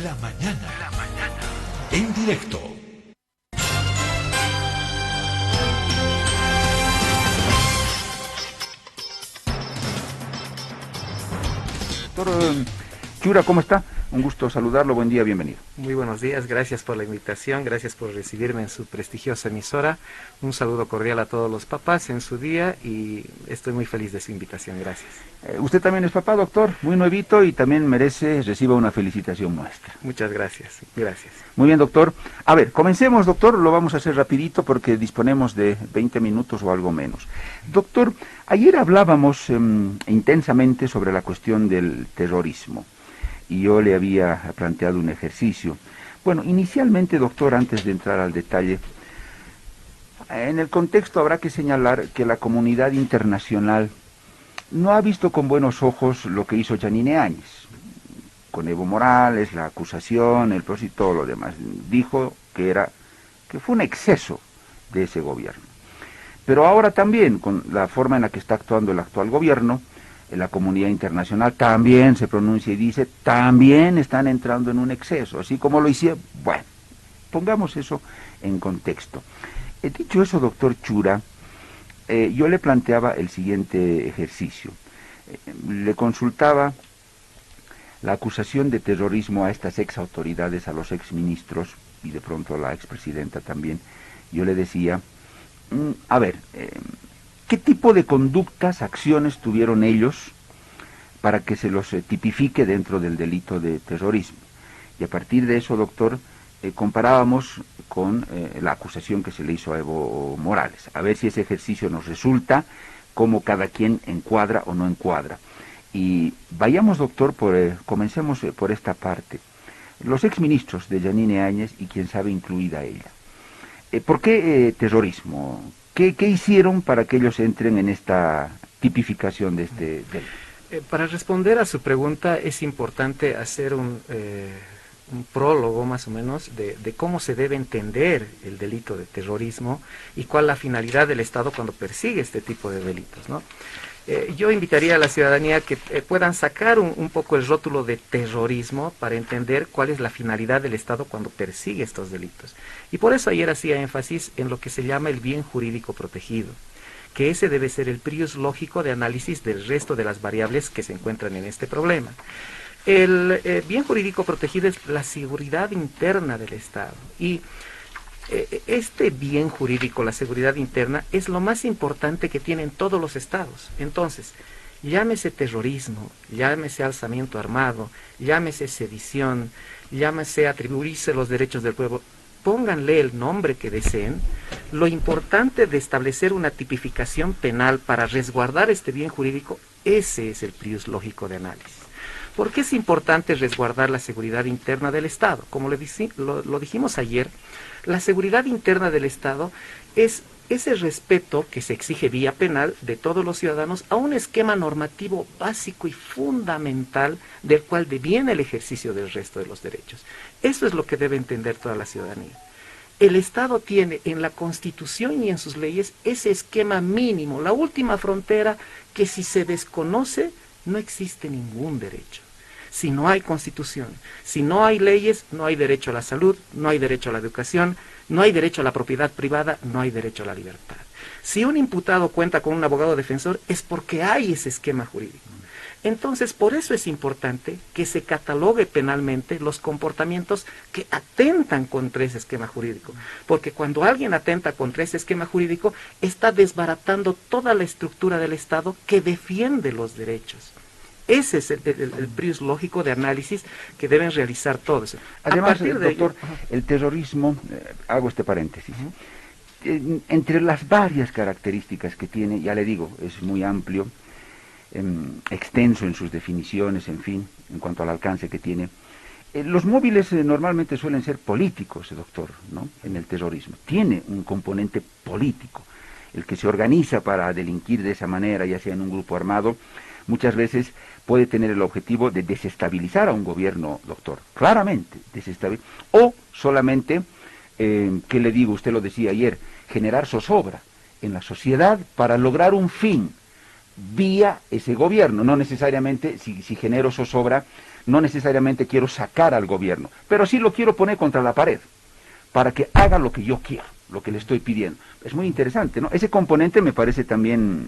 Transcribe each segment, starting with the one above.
La mañana. La mañana. En directo. Doctor Chura, ¿cómo está? Un gusto saludarlo, buen día, bienvenido. Muy buenos días, gracias por la invitación, gracias por recibirme en su prestigiosa emisora. Un saludo cordial a todos los papás en su día y estoy muy feliz de su invitación, gracias. Usted también es papá, doctor, muy nuevito y también reciba una felicitación nuestra. Muchas gracias, gracias. Muy bien, doctor. A ver, comencemos, doctor, lo vamos a hacer rapidito porque disponemos de 20 minutos o algo menos. Doctor, ayer hablábamos intensamente sobre la cuestión del terrorismo. Y yo le había planteado un ejercicio. Bueno, inicialmente, doctor, antes de entrar al detalle, en el contexto habrá que señalar que la comunidad internacional no ha visto con buenos ojos lo que hizo Yanine Áñez, con Evo Morales, la acusación, el proceso y todo lo demás. Dijo que fue un exceso de ese gobierno. Pero ahora también, con la forma en la que está actuando el actual gobierno, la comunidad internacional también se pronuncia y dice, también están entrando en un exceso, así como lo hicieron. Bueno, pongamos eso en contexto. Dicho eso, doctor Chura, yo le planteaba el siguiente ejercicio. Le consultaba la acusación de terrorismo a estas ex autoridades, a los ex ministros y de pronto a la expresidenta también. Yo le decía, a ver, ¿qué tipo de conductas, acciones tuvieron ellos para que se los tipifique dentro del delito de terrorismo? Y a partir de eso, doctor, comparábamos con la acusación que se le hizo a Evo Morales, a ver si ese ejercicio nos resulta, cómo cada quien encuadra o no encuadra. Y vayamos, doctor, comencemos por esta parte. Los exministros de Yanine Áñez y quien sabe incluida ella. ¿Por qué terrorismo? ¿Qué hicieron para que ellos entren en esta tipificación de este delito? Para responder a su pregunta es importante hacer un prólogo más o menos de cómo se debe entender el delito de terrorismo y cuál es la finalidad del Estado cuando persigue este tipo de delitos, ¿no? Yo invitaría a la ciudadanía que puedan sacar un poco el rótulo de terrorismo para entender cuál es la finalidad del Estado cuando persigue estos delitos. Y por eso ayer hacía énfasis en lo que se llama el bien jurídico protegido, que ese debe ser el prius lógico de análisis del resto de las variables que se encuentran en este problema. El bien jurídico protegido es la seguridad interna del Estado y este bien jurídico, la seguridad interna, es lo más importante que tienen todos los estados. Entonces, llámese terrorismo, llámese alzamiento armado, llámese sedición, llámese atribuirse los derechos del pueblo, pónganle el nombre que deseen. Lo importante de establecer una tipificación penal para resguardar este bien jurídico, ese es el prius lógico de análisis. ¿Por qué es importante resguardar la seguridad interna del Estado? Como lo dijimos ayer, la seguridad interna del Estado es ese respeto que se exige vía penal de todos los ciudadanos a un esquema normativo básico y fundamental del cual deviene el ejercicio del resto de los derechos. Eso es lo que debe entender toda la ciudadanía. El Estado tiene en la Constitución y en sus leyes ese esquema mínimo, la última frontera que si se desconoce no existe ningún derecho. Si no hay constitución, si no hay leyes, no hay derecho a la salud, no hay derecho a la educación, no hay derecho a la propiedad privada, no hay derecho a la libertad. Si un imputado cuenta con un abogado defensor es porque hay ese esquema jurídico. Entonces, por eso es importante que se catalogue penalmente los comportamientos que atentan contra ese esquema jurídico. Porque cuando alguien atenta contra ese esquema jurídico, está desbaratando toda la estructura del Estado que defiende los derechos. Ese es el prius lógico de análisis que deben realizar todos. Además, doctor, el terrorismo, hago este paréntesis, entre las varias características que tiene, ya le digo, es muy amplio, extenso en sus definiciones, en fin, en cuanto al alcance que tiene. Los móviles normalmente suelen ser políticos, doctor, ¿no? En el terrorismo. Tiene un componente político. El que se organiza para delinquir de esa manera, ya sea en un grupo armado, muchas veces puede tener el objetivo de desestabilizar a un gobierno, doctor, claramente, desestabilizar, o solamente, ¿qué le digo? Usted lo decía ayer, generar zozobra en la sociedad para lograr un fin, vía ese gobierno. No necesariamente, si genero zozobra, no necesariamente quiero sacar al gobierno, pero sí lo quiero poner contra la pared, para que haga lo que yo quiero, lo que le estoy pidiendo. Es muy interesante, ¿no? Ese componente me parece también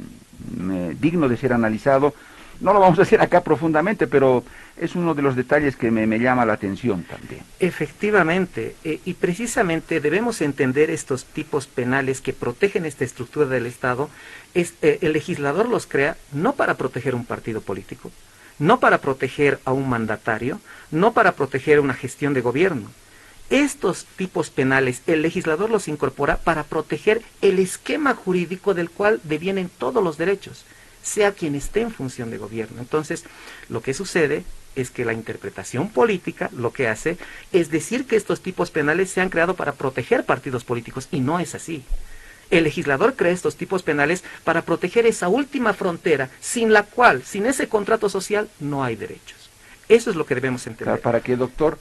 digno de ser analizado. No lo vamos a hacer acá profundamente, pero es uno de los detalles que me llama la atención también. Efectivamente, y precisamente debemos entender estos tipos penales que protegen esta estructura del Estado. El legislador los crea no para proteger un partido político, no para proteger a un mandatario, no para proteger una gestión de gobierno. Estos tipos penales, el legislador los incorpora para proteger el esquema jurídico del cual devienen todos los derechos, sea quien esté en función de gobierno. Entonces, lo que sucede es que la interpretación política lo que hace es decir que estos tipos penales se han creado para proteger partidos políticos, y no es así. El legislador crea estos tipos penales para proteger esa última frontera, sin la cual, sin ese contrato social, no hay derechos. Eso es lo que debemos entender. Para que, doctor,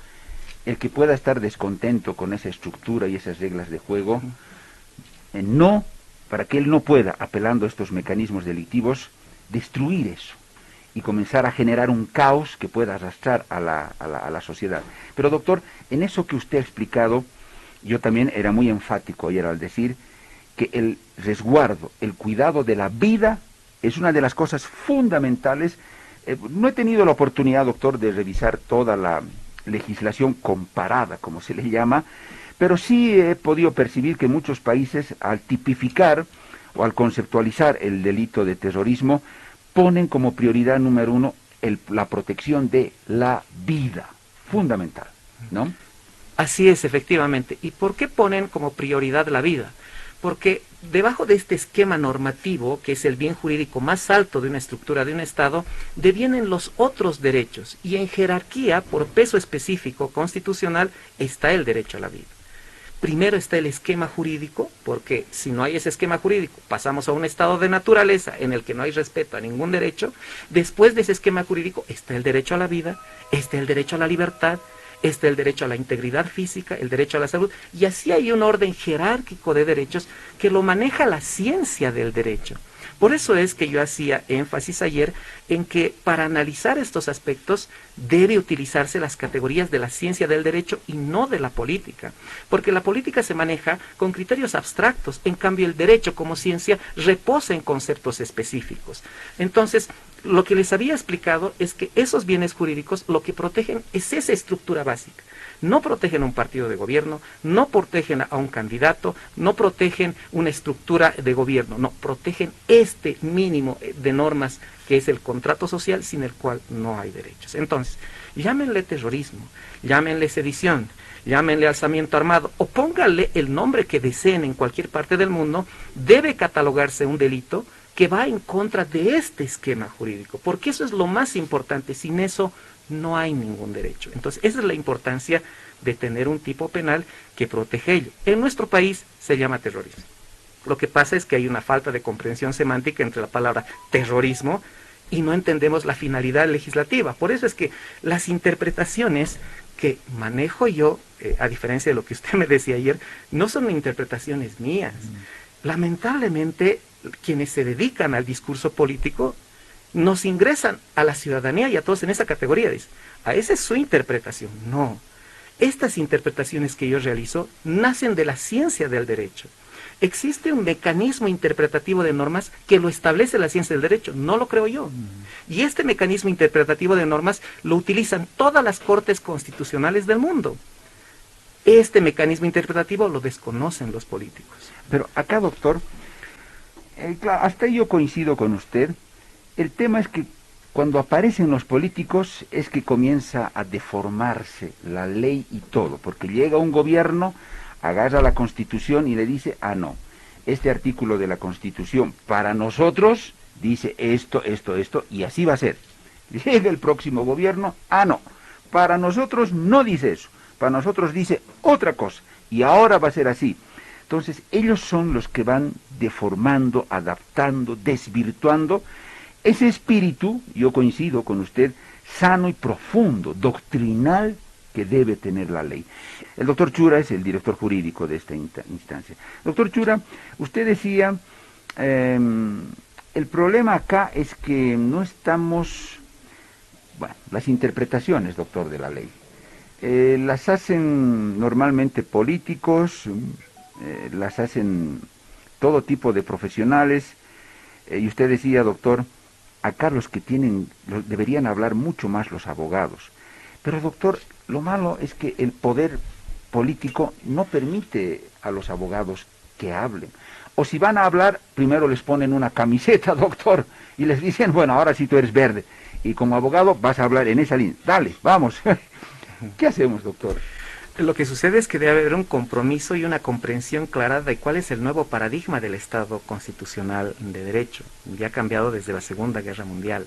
el que pueda estar descontento con esa estructura y esas reglas de juego, para que él no pueda, apelando a estos mecanismos delictivos, destruir eso y comenzar a generar un caos que pueda arrastrar a la sociedad. Pero, doctor, en eso que usted ha explicado, yo también era muy enfático ayer al decir que el resguardo, el cuidado de la vida es una de las cosas fundamentales. No he tenido la oportunidad, doctor, de revisar toda la legislación comparada, como se le llama, pero sí he podido percibir que muchos países, al tipificar o al conceptualizar el delito de terrorismo, ponen como prioridad número uno la protección de la vida, fundamental, ¿no? Así es, efectivamente. ¿Y por qué ponen como prioridad la vida? Porque debajo de este esquema normativo, que es el bien jurídico más alto de una estructura de un Estado, devienen los otros derechos, y en jerarquía, por peso específico constitucional, está el derecho a la vida. Primero está el esquema jurídico, porque si no hay ese esquema jurídico, pasamos a un estado de naturaleza en el que no hay respeto a ningún derecho. Después de ese esquema jurídico está el derecho a la vida, está el derecho a la libertad, está el derecho a la integridad física, el derecho a la salud, y así hay un orden jerárquico de derechos que lo maneja la ciencia del derecho. Por eso es que yo hacía énfasis ayer en que para analizar estos aspectos debe utilizarse las categorías de la ciencia del derecho y no de la política, porque la política se maneja con criterios abstractos, en cambio el derecho como ciencia reposa en conceptos específicos. Entonces, lo que les había explicado es que esos bienes jurídicos lo que protegen es esa estructura básica. No protegen a un partido de gobierno, no protegen a un candidato, no protegen una estructura de gobierno, no, protegen este mínimo de normas que es el contrato social, sin el cual no hay derechos. Entonces, llámenle terrorismo, llámenle sedición, llámenle alzamiento armado, o pónganle el nombre que deseen en cualquier parte del mundo, debe catalogarse un delito que va en contra de este esquema jurídico, porque eso es lo más importante. Sin eso no hay ningún derecho. Entonces, esa es la importancia de tener un tipo penal que protege ello. En nuestro país se llama terrorismo. Lo que pasa es que hay una falta de comprensión semántica entre la palabra terrorismo y no entendemos la finalidad legislativa. Por eso es que las interpretaciones que manejo yo, a diferencia de lo que usted me decía ayer, no son interpretaciones mías. Lamentablemente, quienes se dedican al discurso político nos ingresan a la ciudadanía y a todos en esa categoría. Dice, esa es su interpretación. No. Estas interpretaciones que yo realizo nacen de la ciencia del derecho. Existe un mecanismo interpretativo de normas que lo establece la ciencia del derecho, no lo creo yo. Y este mecanismo interpretativo de normas lo utilizan todas las cortes constitucionales del mundo. Este mecanismo interpretativo lo desconocen los políticos. Pero acá, doctor, claro, hasta yo coincido con usted. El tema es que cuando aparecen los políticos es que comienza a deformarse la ley y todo, porque llega un gobierno, agarra la Constitución y le dice, no, este artículo de la Constitución para nosotros dice esto, y así va a ser. Llega el próximo gobierno, no, para nosotros no dice eso, para nosotros dice otra cosa, y ahora va a ser así. Entonces, ellos son los que van deformando, adaptando, desvirtuando ese espíritu, yo coincido con usted, sano y profundo, doctrinal, que debe tener la ley. El doctor Chura es el director jurídico de esta instancia. Doctor Chura, usted decía, El problema acá es que no estamos, bueno, las interpretaciones, doctor, de la ley, las hacen normalmente políticos, las hacen todo tipo de profesionales, y usted decía, doctor, acá los que tienen, deberían hablar mucho más los abogados. Pero, doctor, lo malo es que el poder político no permite a los abogados que hablen. O si van a hablar, primero les ponen una camiseta, doctor, y les dicen, bueno, ahora sí tú eres verde, y como abogado vas a hablar en esa línea. Dale, vamos. ¿Qué hacemos, doctor? Lo que sucede es que debe haber un compromiso y una comprensión clara de cuál es el nuevo paradigma del Estado constitucional de derecho. Ya ha cambiado desde la Segunda Guerra Mundial.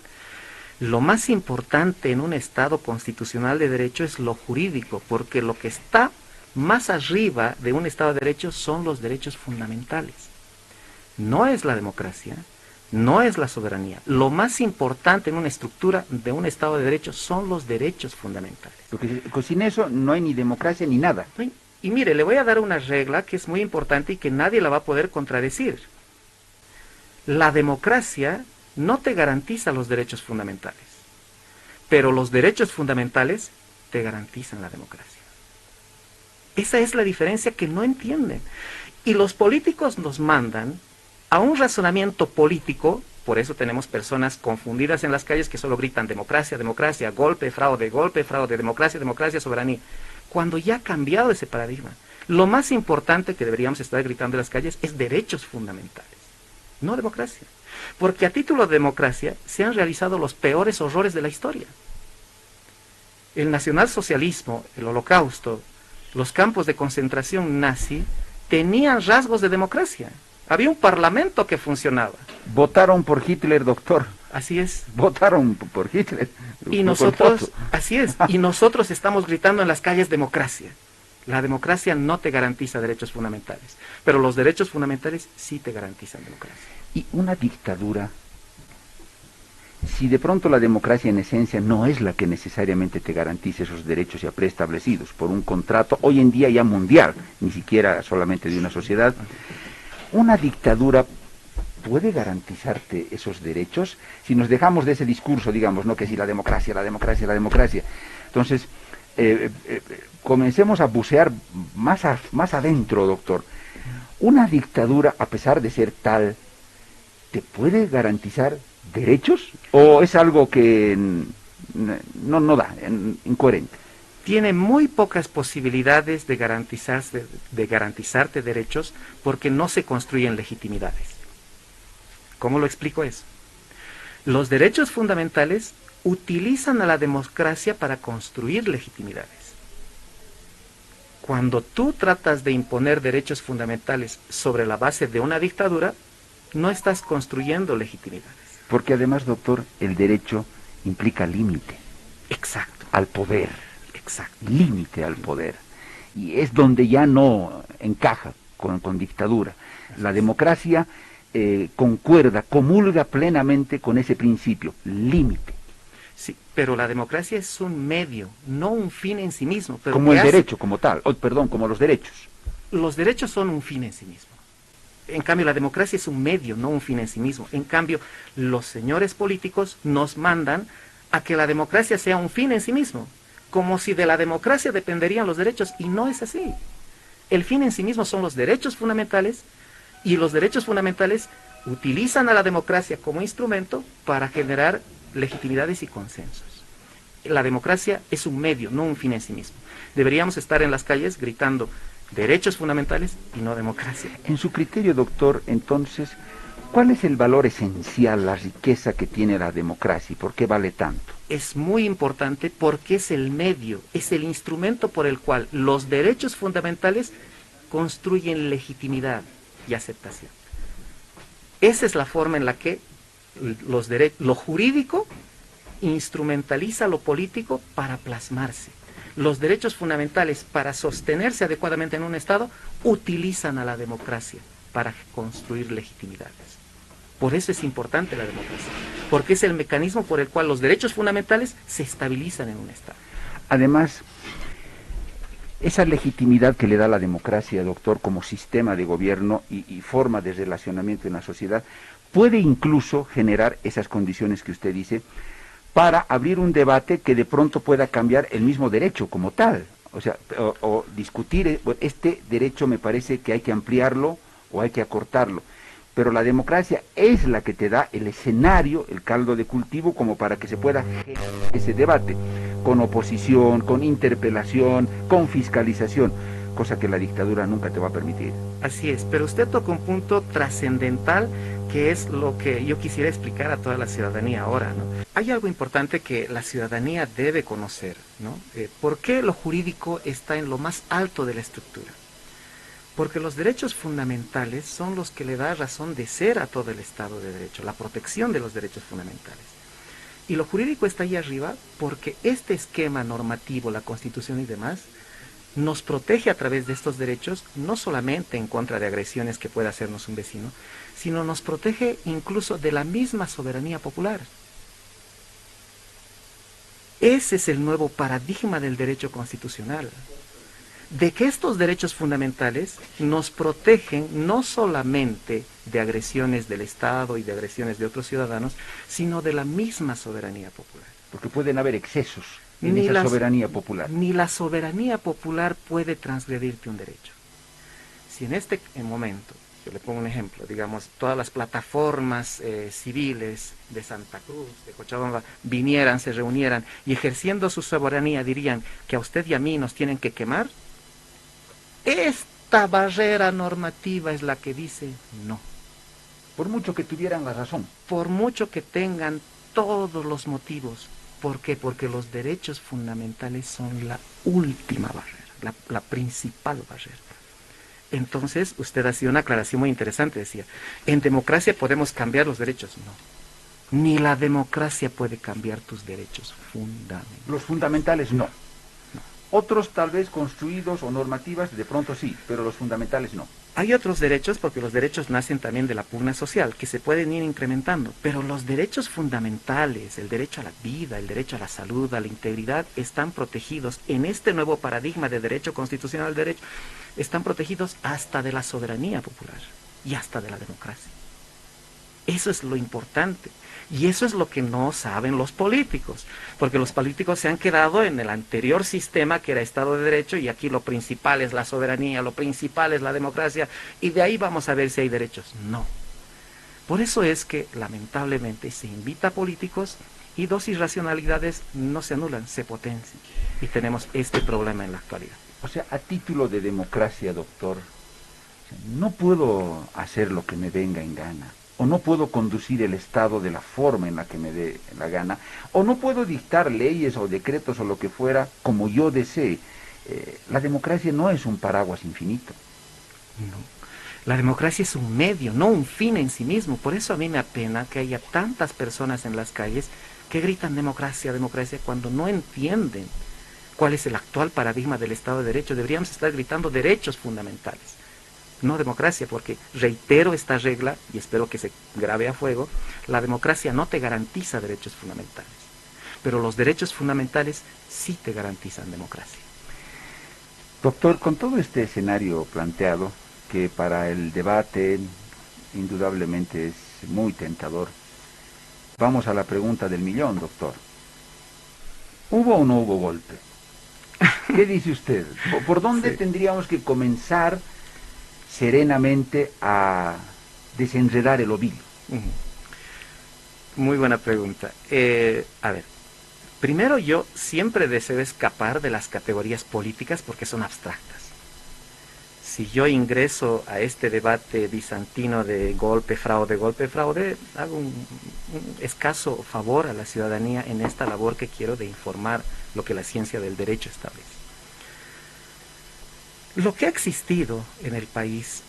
Lo más importante en un Estado constitucional de derecho es lo jurídico, porque lo que está más arriba de un Estado de derecho son los derechos fundamentales. No es la democracia, no es la soberanía. Lo más importante en una estructura de un Estado de derecho son los derechos fundamentales. Porque sin eso no hay ni democracia ni nada. Y mire, le voy a dar una regla que es muy importante y que nadie la va a poder contradecir. La democracia no te garantiza los derechos fundamentales, pero los derechos fundamentales te garantizan la democracia. Esa es la diferencia que no entienden. Y los políticos nos mandan a un razonamiento político. Por eso tenemos personas confundidas en las calles que solo gritan democracia, democracia, golpe, fraude, democracia, democracia, soberanía. Cuando ya ha cambiado ese paradigma, lo más importante que deberíamos estar gritando en las calles es derechos fundamentales, no democracia. Porque a título de democracia se han realizado los peores horrores de la historia. El nacionalsocialismo, el holocausto, los campos de concentración nazi tenían rasgos de democracia. Había un parlamento que funcionaba. Votaron por Hitler, doctor. Así es. Votaron por Hitler. Y nosotros, así es, y nosotros estamos gritando en las calles democracia. La democracia no te garantiza derechos fundamentales, pero los derechos fundamentales sí te garantizan democracia. Y una dictadura, si de pronto la democracia en esencia no es la que necesariamente te garantice esos derechos ya preestablecidos por un contrato, hoy en día ya mundial, ni siquiera solamente de una sociedad, ¿una dictadura puede garantizarte esos derechos? Si nos dejamos de ese discurso, digamos, ¿no? Que si la democracia, la democracia, la democracia. Entonces, comencemos a bucear más adentro, doctor. ¿Una dictadura, a pesar de ser tal, te puede garantizar derechos? ¿O es algo que no da, incoherente? Tiene muy pocas posibilidades de garantizarte derechos porque no se construyen legitimidades. ¿Cómo lo explico eso? Los derechos fundamentales utilizan a la democracia para construir legitimidades. Cuando tú tratas de imponer derechos fundamentales sobre la base de una dictadura, no estás construyendo legitimidades. Porque además, doctor, el derecho implica límite. Exacto. Al poder. Exacto. Límite al poder. Y es donde ya no encaja con dictadura. La democracia concuerda, comulga plenamente con ese principio, límite. Sí, pero la democracia es un medio, no un fin en sí mismo. Pero como el derecho, como tal, como los derechos. Los derechos son un fin en sí mismo. En cambio, la democracia es un medio, no un fin en sí mismo. En cambio, los señores políticos nos mandan a que la democracia sea un fin en sí mismo, como si de la democracia dependerían los derechos, y no es así. El fin en sí mismo son los derechos fundamentales, y los derechos fundamentales utilizan a la democracia como instrumento para generar legitimidades y consensos. La democracia es un medio, no un fin en sí mismo. Deberíamos estar en las calles gritando derechos fundamentales y no democracia. En su criterio, doctor, entonces, ¿cuál es el valor esencial, la riqueza que tiene la democracia y por qué vale tanto? Es muy importante porque es el medio, es el instrumento por el cual los derechos fundamentales construyen legitimidad y aceptación. Esa es la forma en la que lo jurídico instrumentaliza lo político para plasmarse. Los derechos fundamentales, para sostenerse adecuadamente en un Estado, utilizan a la democracia para construir legitimidades. Por eso es importante la democracia, porque es el mecanismo por el cual los derechos fundamentales se estabilizan en un Estado. Además, esa legitimidad que le da la democracia, doctor, como sistema de gobierno y forma de relacionamiento en la sociedad, puede incluso generar esas condiciones que usted dice para abrir un debate que de pronto pueda cambiar el mismo derecho como tal. O sea, o discutir, este derecho me parece que hay que ampliarlo o hay que acortarlo. Pero la democracia es la que te da el escenario, el caldo de cultivo, como para que se pueda generar ese debate, con oposición, con interpelación, con fiscalización, cosa que la dictadura nunca te va a permitir. Así es, pero usted toca un punto trascendental que es lo que yo quisiera explicar a toda la ciudadanía ahora, ¿no? Hay algo importante que la ciudadanía debe conocer, ¿no? ¿Por qué lo jurídico está en lo más alto de la estructura? Porque los derechos fundamentales son los que le da razón de ser a todo el Estado de Derecho, la protección de los derechos fundamentales. Y lo jurídico está ahí arriba porque este esquema normativo, la Constitución y demás, nos protege a través de estos derechos, no solamente en contra de agresiones que pueda hacernos un vecino, sino nos protege incluso de la misma soberanía popular. Ese es el nuevo paradigma del derecho constitucional, de que estos derechos fundamentales nos protegen no solamente de agresiones del Estado y de agresiones de otros ciudadanos, sino de la misma soberanía popular. Porque pueden haber excesos en esa soberanía popular. Ni la soberanía popular puede transgredirte un derecho. Si en este momento, yo le pongo un ejemplo, digamos, todas las plataformas civiles de Santa Cruz, de Cochabamba, vinieran, se reunieran y ejerciendo su soberanía dirían que a usted y a mí nos tienen que quemar, esta barrera normativa es la que dice no. Por mucho que tuvieran la razón. Por mucho que tengan todos los motivos. ¿Por qué? Porque los derechos fundamentales son la última barrera, la principal barrera. Entonces, usted hacía una aclaración muy interesante, decía, en democracia podemos cambiar los derechos. No, ni la democracia puede cambiar tus derechos fundamentales. Los fundamentales no. Otros tal vez construidos o normativas de pronto sí, pero los fundamentales no. Hay otros derechos, porque los derechos nacen también de la pugna social, que se pueden ir incrementando, pero los derechos fundamentales, el derecho a la vida, el derecho a la salud, a la integridad, están protegidos en este nuevo paradigma de derecho constitucional del derecho, están protegidos hasta de la soberanía popular y hasta de la democracia. Eso es lo importante. Y eso es lo que no saben los políticos, porque los políticos se han quedado en el anterior sistema que era Estado de Derecho y aquí lo principal es la soberanía, lo principal es la democracia y de ahí vamos a ver si hay derechos. No. Por eso es que lamentablemente se invita a políticos y dos irracionalidades no se anulan, se potencian y tenemos este problema en la actualidad. O sea, a título de democracia, doctor, no puedo hacer lo que me venga en gana. O no puedo conducir el Estado de la forma en la que me dé la gana, o no puedo dictar leyes o decretos o lo que fuera como yo desee. La democracia no es un paraguas infinito. No. La democracia es un medio, no un fin en sí mismo. Por eso a mí me apena que haya tantas personas en las calles que gritan democracia, democracia, cuando no entienden cuál es el actual paradigma del Estado de Derecho. Deberíamos estar gritando derechos fundamentales. No democracia, porque reitero esta regla, y espero que se grabe a fuego, la democracia no te garantiza derechos fundamentales, pero los derechos fundamentales sí te garantizan democracia. Doctor, con todo este escenario planteado, que para el debate indudablemente es muy tentador, vamos a la pregunta del millón, doctor. ¿Hubo o no hubo golpe? ¿Qué dice usted? ¿Por dónde tendríamos que comenzar serenamente a desenredar el ovillo? Muy buena pregunta. A ver, primero yo siempre deseo escapar de las categorías políticas porque son abstractas. Si yo ingreso a este debate bizantino de golpe, fraude, hago un escaso favor a la ciudadanía en esta labor que quiero de informar lo que la ciencia del derecho establece. Lo que ha existido en el país,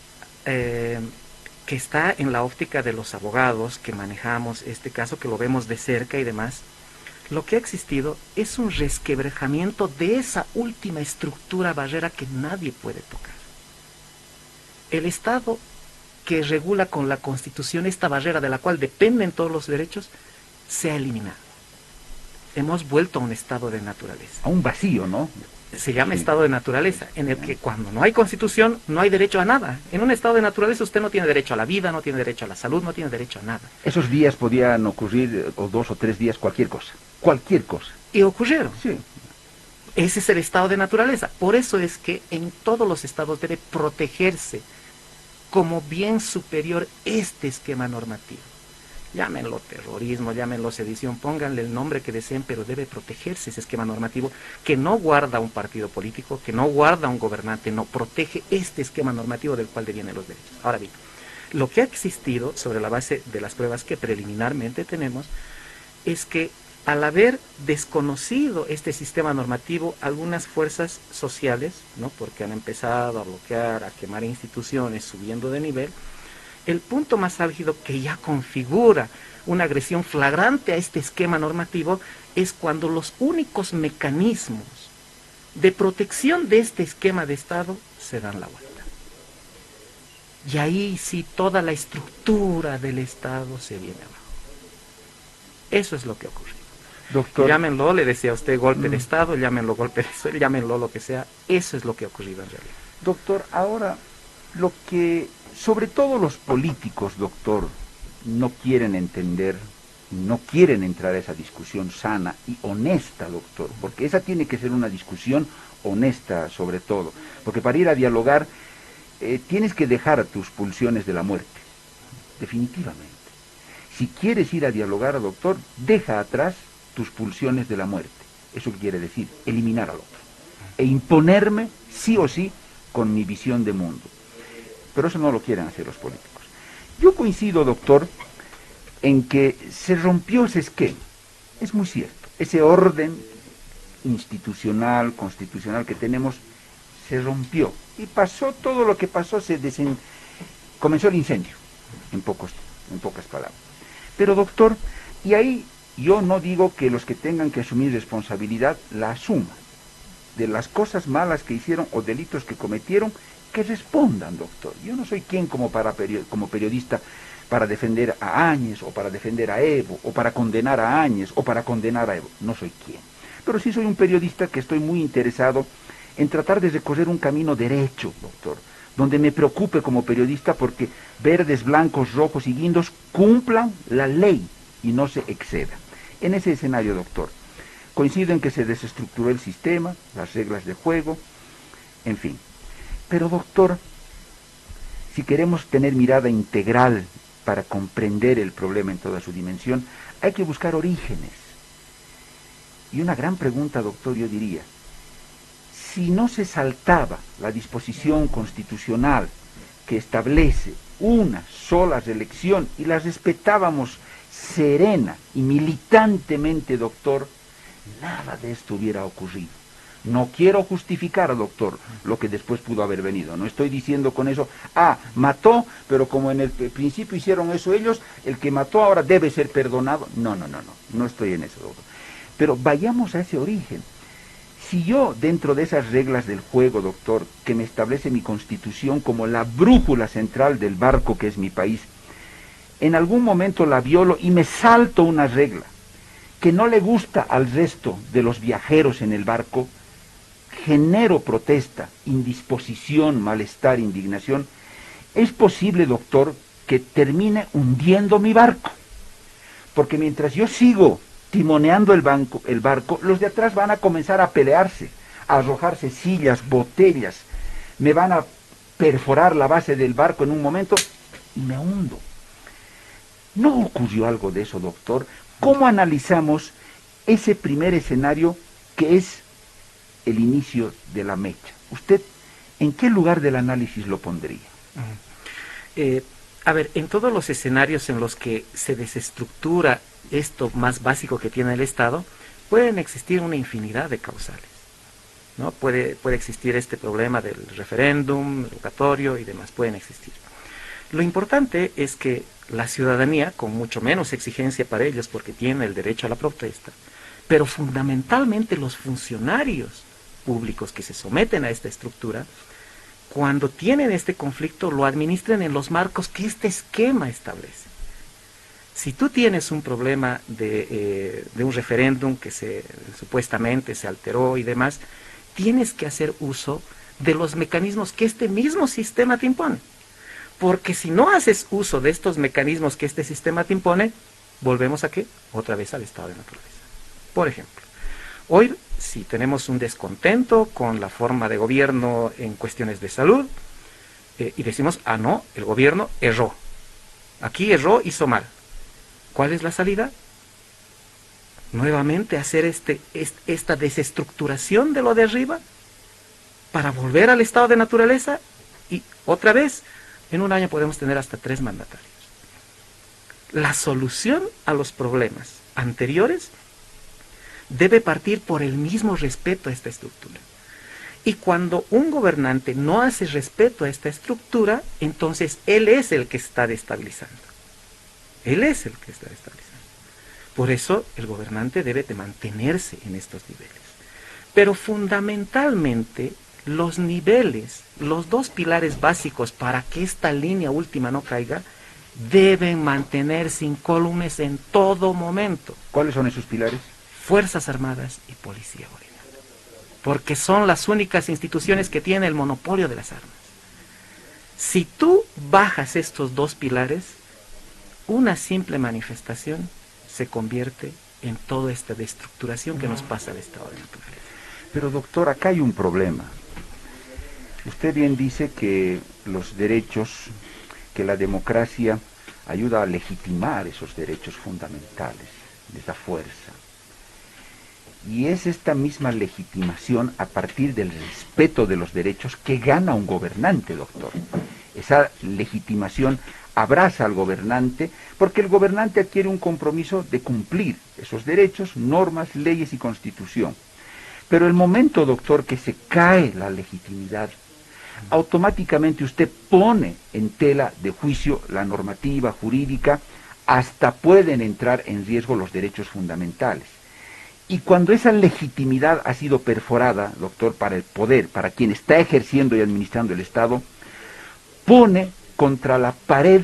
que está en la óptica de los abogados que manejamos este caso, que lo vemos de cerca y demás, lo que ha existido es un resquebrajamiento de esa última estructura barrera que nadie puede tocar. El Estado que regula con la Constitución esta barrera de la cual dependen todos los derechos, se ha eliminado. Hemos vuelto a un estado de naturaleza. A un vacío, ¿no? Se llama Sí. estado de naturaleza, en el que cuando no hay constitución no hay derecho a nada. En un estado de naturaleza usted no tiene derecho a la vida, no tiene derecho a la salud, no tiene derecho a nada. Esos días podían ocurrir, o 2 o 3 días, cualquier cosa. Cualquier cosa. Y ocurrieron. Sí. Ese es el estado de naturaleza. Por eso es que en todos los estados debe protegerse como bien superior este esquema normativo. Llámenlo terrorismo, llámenlo sedición, pónganle el nombre que deseen, pero debe protegerse ese esquema normativo que no guarda un partido político, que no guarda un gobernante, no protege este esquema normativo del cual devienen los derechos. Ahora bien, lo que ha existido sobre la base de las pruebas que preliminarmente tenemos es que al haber desconocido este sistema normativo, algunas fuerzas sociales, ¿no?, porque han empezado a bloquear, a quemar instituciones, subiendo de nivel, el punto más álgido que ya configura una agresión flagrante a este esquema normativo es cuando los únicos mecanismos de protección de este esquema de Estado se dan la vuelta. Y ahí sí toda la estructura del Estado se viene abajo. Eso es lo que ocurre. Doctor, Llámenlo, le decía a usted, golpe de Estado, llámenlo golpe de suelo, llámenlo lo que sea, eso es lo que ha ocurrido en realidad. doctor, ahora lo que sobre todo los políticos, doctor, no quieren entender, no quieren entrar a esa discusión sana y honesta, doctor, porque esa tiene que ser una discusión honesta sobre todo, porque para ir a dialogar tienes que dejar tus pulsiones de la muerte, definitivamente. Si quieres ir a dialogar, doctor, deja atrás tus pulsiones de la muerte. ¿Eso qué quiere decir? Eliminar al otro. E imponerme, sí o sí, con mi visión de mundo. Pero eso no lo quieren hacer los políticos. Yo coincido, doctor, en que se rompió ese esquema. Es muy cierto. Ese orden institucional, constitucional que tenemos, se rompió. Y pasó todo lo que pasó, comenzó el incendio, en pocas palabras. Pero, doctor, y ahí yo no digo que los que tengan que asumir responsabilidad la asuman. De las cosas malas que hicieron o delitos que cometieron, que respondan, doctor. Yo no soy quien como periodista para defender a Áñez, o para defender a Evo, o para condenar a Áñez, o para condenar a Evo. No soy quien. Pero sí soy un periodista que estoy muy interesado en tratar de recorrer un camino derecho, doctor, donde me preocupe como periodista porque verdes, blancos, rojos y guindos cumplan la ley y no se excedan. En ese escenario, doctor, coincido en que se desestructuró el sistema, las reglas de juego, en fin. Pero, doctor, si queremos tener mirada integral para comprender el problema en toda su dimensión, hay que buscar orígenes. Y una gran pregunta, doctor, yo diría, si no se saltaba la disposición constitucional que establece una sola reelección y la respetábamos serena y militantemente, doctor, nada de esto hubiera ocurrido. No quiero justificar, doctor, lo que después pudo haber venido. No estoy diciendo con eso, mató, pero como en el principio hicieron eso ellos, el que mató ahora debe ser perdonado. No estoy en eso, doctor. Pero vayamos a ese origen. Si yo, dentro de esas reglas del juego, doctor, que me establece mi Constitución como la brújula central del barco que es mi país, en algún momento la violo y me salto una regla que no le gusta al resto de los viajeros en el barco, genero protesta, indisposición, malestar, indignación, es posible, doctor, que termine hundiendo mi barco. Porque mientras yo sigo timoneando el barco, los de atrás van a comenzar a pelearse, a arrojarse sillas, botellas, me van a perforar la base del barco en un momento y me hundo. ¿No ocurrió algo de eso, doctor? ¿Cómo analizamos ese primer escenario que es el inicio de la mecha? ¿Usted en qué lugar del análisis lo pondría? A ver, en todos los escenarios en los que se desestructura esto más básico que tiene el Estado, pueden existir una infinidad de causales, ¿no? Puede existir este problema del referéndum, revocatorio y demás, pueden existir. Lo importante es que la ciudadanía, con mucho menos exigencia para ellos porque tiene el derecho a la protesta, pero fundamentalmente los funcionarios públicos que se someten a esta estructura, cuando tienen este conflicto lo administren en los marcos que este esquema establece. Si tú tienes un problema de un referéndum que supuestamente se alteró y demás, tienes que hacer uso de los mecanismos que este mismo sistema te impone. Porque si no haces uso de estos mecanismos que este sistema te impone, volvemos a ¿qué? Otra vez al estado de naturaleza. Por ejemplo, hoy si tenemos un descontento con la forma de gobierno en cuestiones de salud, y decimos, ah no, el gobierno erró. Aquí erró, hizo mal. ¿Cuál es la salida? Nuevamente hacer esta desestructuración de lo de arriba para volver al estado de naturaleza, y otra vez, en un año podemos tener hasta 3 mandatarios. La solución a los problemas anteriores debe partir por el mismo respeto a esta estructura. Y cuando un gobernante no hace respeto a esta estructura, entonces él es el que está destabilizando. Él es el que está destabilizando. Por eso el gobernante debe de mantenerse en estos niveles. Pero fundamentalmente los niveles, los 2 pilares básicos para que esta línea última no caiga, deben mantenerse incólumes en todo momento. ¿Cuáles son esos pilares? Fuerzas Armadas y Policía Boliviana. Porque son las únicas instituciones que tienen el monopolio de las armas. Si tú bajas estos 2 pilares, una simple manifestación se convierte en toda esta destructuración que nos pasa al estado de naturaleza. Pero doctor, acá hay un problema. Usted bien dice que los derechos, que la democracia ayuda a legitimar esos derechos fundamentales, les da fuerza. Y es esta misma legitimación a partir del respeto de los derechos que gana un gobernante, doctor. Esa legitimación abraza al gobernante porque el gobernante adquiere un compromiso de cumplir esos derechos, normas, leyes y constitución. Pero el momento, doctor, que se cae la legitimidad, automáticamente usted pone en tela de juicio la normativa jurídica, hasta pueden entrar en riesgo los derechos fundamentales. Y cuando esa legitimidad ha sido perforada, doctor, para el poder, para quien está ejerciendo y administrando el Estado, pone contra la pared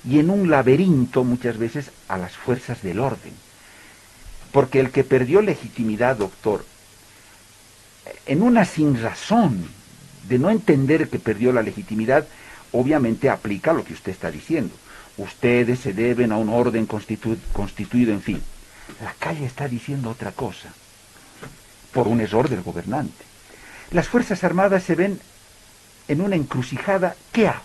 y en un laberinto muchas veces a las fuerzas del orden. Porque el que perdió legitimidad, doctor, en una sinrazón de no entender que perdió la legitimidad, obviamente aplica lo que usted está diciendo. Ustedes se deben a un orden constituido, en fin. La calle está diciendo otra cosa, por un error del gobernante. Las Fuerzas Armadas se ven en una encrucijada. ¿Qué hago?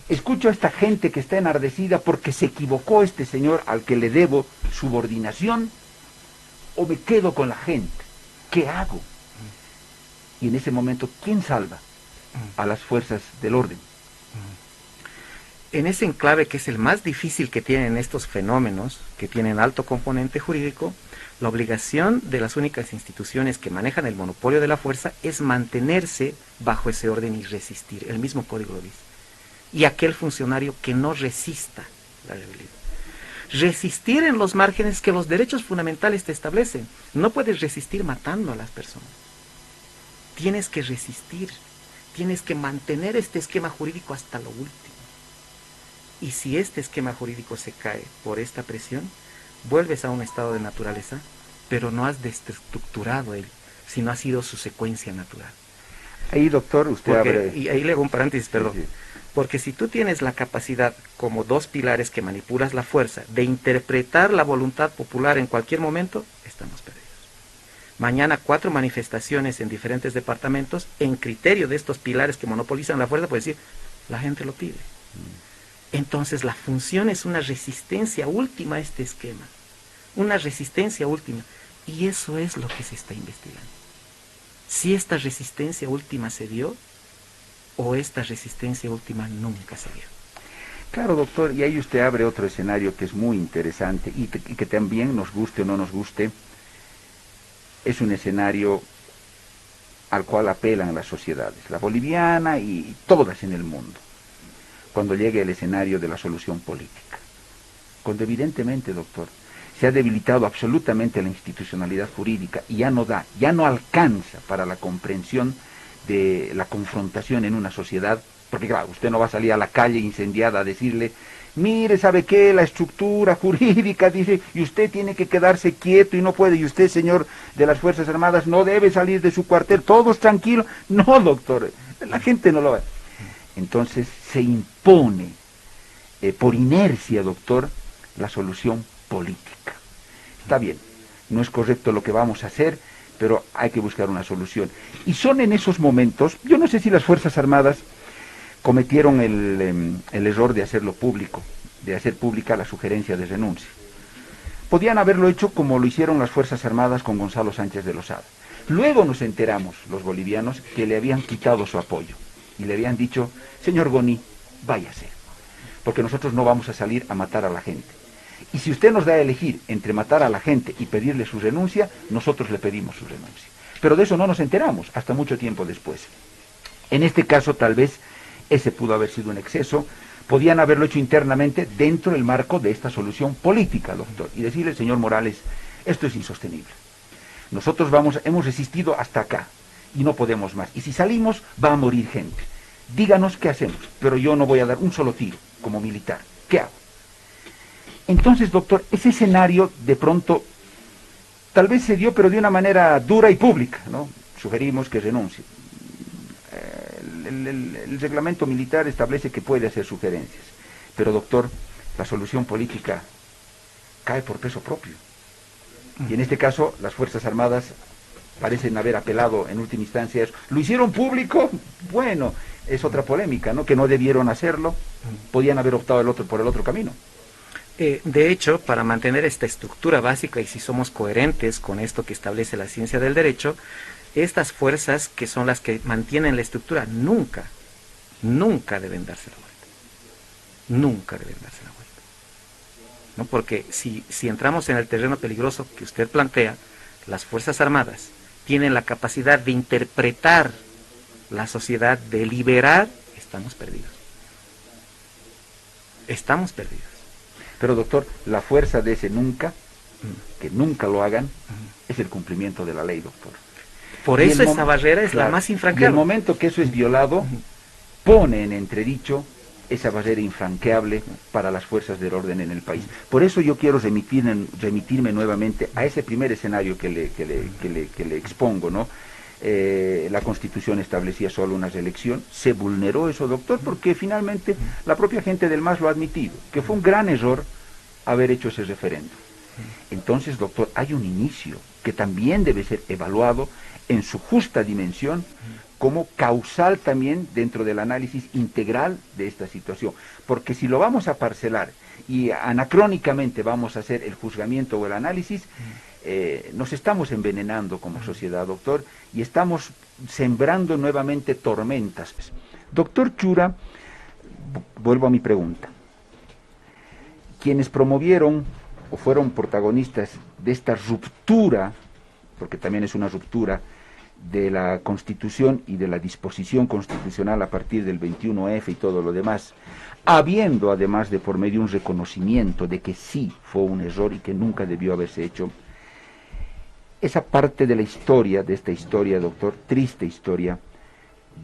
Escucho a esta gente que está enardecida porque se equivocó este señor al que le debo subordinación, o me quedo con la gente. ¿Qué hago? Y en ese momento, ¿quién salva a las fuerzas del orden? En ese enclave que es el más difícil que tienen estos fenómenos, que tienen alto componente jurídico, la obligación de las únicas instituciones que manejan el monopolio de la fuerza es mantenerse bajo ese orden y resistir. El mismo código lo dice. Y aquel funcionario que no resista la rebelión. Resistir en los márgenes que los derechos fundamentales te establecen. No puedes resistir matando a las personas. Tienes que resistir. Tienes que mantener este esquema jurídico hasta lo último. Y si este esquema jurídico se cae por esta presión, vuelves a un estado de naturaleza, pero no has desestructurado él, sino ha sido su secuencia natural. Ahí, doctor, usted abre... Y ahí le hago un paréntesis, perdón. Sí, sí. Porque si tú tienes la capacidad, como 2 pilares que manipulas la fuerza, de interpretar la voluntad popular en cualquier momento, estamos perdidos. Mañana 4 manifestaciones en diferentes departamentos, en criterio de estos pilares que monopolizan la fuerza, puede decir, la gente lo pide. Entonces la función es una resistencia última a este esquema. Una resistencia última. Y eso es lo que se está investigando. Si esta resistencia última se dio, o esta resistencia última nunca se dio. Claro, doctor, y ahí usted abre otro escenario que es muy interesante y que también, nos guste o no nos guste, es un escenario al cual apelan las sociedades, la boliviana y todas en el mundo, cuando llegue el escenario de la solución política. Cuando evidentemente, doctor, se ha debilitado absolutamente la institucionalidad jurídica y ya no alcanza para la comprensión de la confrontación en una sociedad, porque claro, usted no va a salir a la calle incendiada a decirle mire, ¿sabe qué? La estructura jurídica dice, y usted tiene que quedarse quieto y no puede, y usted, señor de las Fuerzas Armadas, no debe salir de su cuartel, todos tranquilos. No, doctor, la gente no lo va. Entonces se impone, por inercia, doctor, la solución política. Está bien, no es correcto lo que vamos a hacer, pero hay que buscar una solución. Y son en esos momentos, yo no sé si las Fuerzas Armadas cometieron el error de hacerlo público, de hacer pública la sugerencia de renuncia. Podían haberlo hecho como lo hicieron las Fuerzas Armadas con Gonzalo Sánchez de Lozada. Luego nos enteramos, los bolivianos, que le habían quitado su apoyo y le habían dicho, señor Goni, váyase, porque nosotros no vamos a salir a matar a la gente. Y si usted nos da a elegir entre matar a la gente y pedirle su renuncia, nosotros le pedimos su renuncia. Pero de eso no nos enteramos hasta mucho tiempo después. En este caso, tal vez, ese pudo haber sido un exceso. Podían haberlo hecho internamente dentro del marco de esta solución política, doctor, y decirle, señor Morales, esto es insostenible. Nosotros hemos resistido hasta acá y no podemos más. Y si salimos, va a morir gente. Díganos qué hacemos, pero yo no voy a dar un solo tiro como militar. ¿Qué hago? Entonces, doctor, ese escenario de pronto tal vez se dio, pero de una manera dura y pública, ¿no? Sugerimos que renuncie. El reglamento militar establece que puede hacer sugerencias, pero, doctor, la solución política cae por peso propio. Y en este caso, las Fuerzas Armadas parecen haber apelado en última instancia a eso. ¿Lo hicieron público? Bueno, es otra polémica, ¿no? Que no debieron hacerlo, podían haber optado por el otro camino. De hecho, para mantener esta estructura básica, y si somos coherentes con esto que establece la ciencia del derecho, estas fuerzas que son las que mantienen la estructura nunca deben darse la vuelta. Nunca deben darse la vuelta. ¿No? Porque si entramos en el terreno peligroso que usted plantea, las Fuerzas Armadas tienen la capacidad de interpretar la sociedad, de liberar, estamos perdidos. Estamos perdidos. Pero, doctor, la fuerza de ese nunca, que nunca lo hagan, es el cumplimiento de la ley, doctor. Por eso esa barrera es la más Y infranqueable. el momento que eso es violado, pone en entredicho esa barrera infranqueable para las fuerzas del orden en el país. Por eso yo quiero remitirme nuevamente a ese primer escenario que le expongo, ¿no? La Constitución establecía solo una reelección, se vulneró eso, doctor, porque finalmente la propia gente del MAS lo ha admitido, que fue un gran error haber hecho ese referéndum. Entonces, doctor, hay un inicio que también debe ser evaluado en su justa dimensión como causal también dentro del análisis integral de esta situación, porque si lo vamos a parcelar y anacrónicamente vamos a hacer el juzgamiento o el análisis, nos estamos envenenando como sociedad, doctor, y estamos sembrando nuevamente tormentas. Doctor Chura, vuelvo a mi pregunta. Quienes promovieron o fueron protagonistas de esta ruptura, porque también es una ruptura, de la Constitución y de la disposición constitucional a partir del 21F y todo lo demás, habiendo además de por medio un reconocimiento de que sí fue un error y que nunca debió haberse hecho, esa parte de la historia, de esta historia, doctor, triste historia,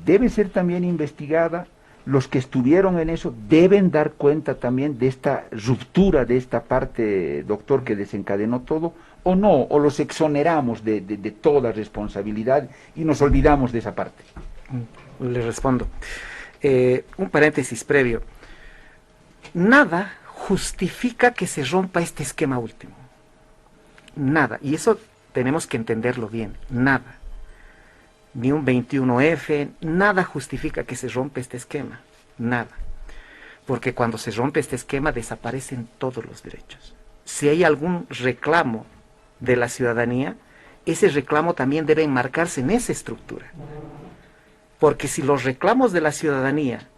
debe ser también investigada. Los que estuvieron en eso deben dar cuenta también de esta ruptura, de esta parte, doctor, que desencadenó todo, o no, o los exoneramos de toda responsabilidad y nos olvidamos de esa parte. Le respondo. Un paréntesis previo. Nada justifica que se rompa este esquema último. Nada. Y eso tenemos que entenderlo bien. Nada. Ni un 21F, nada justifica que se rompa este esquema. Nada. Porque cuando se rompe este esquema desaparecen todos los derechos. Si hay algún reclamo de la ciudadanía, ese reclamo también debe enmarcarse en esa estructura. Porque si los reclamos de la ciudadanía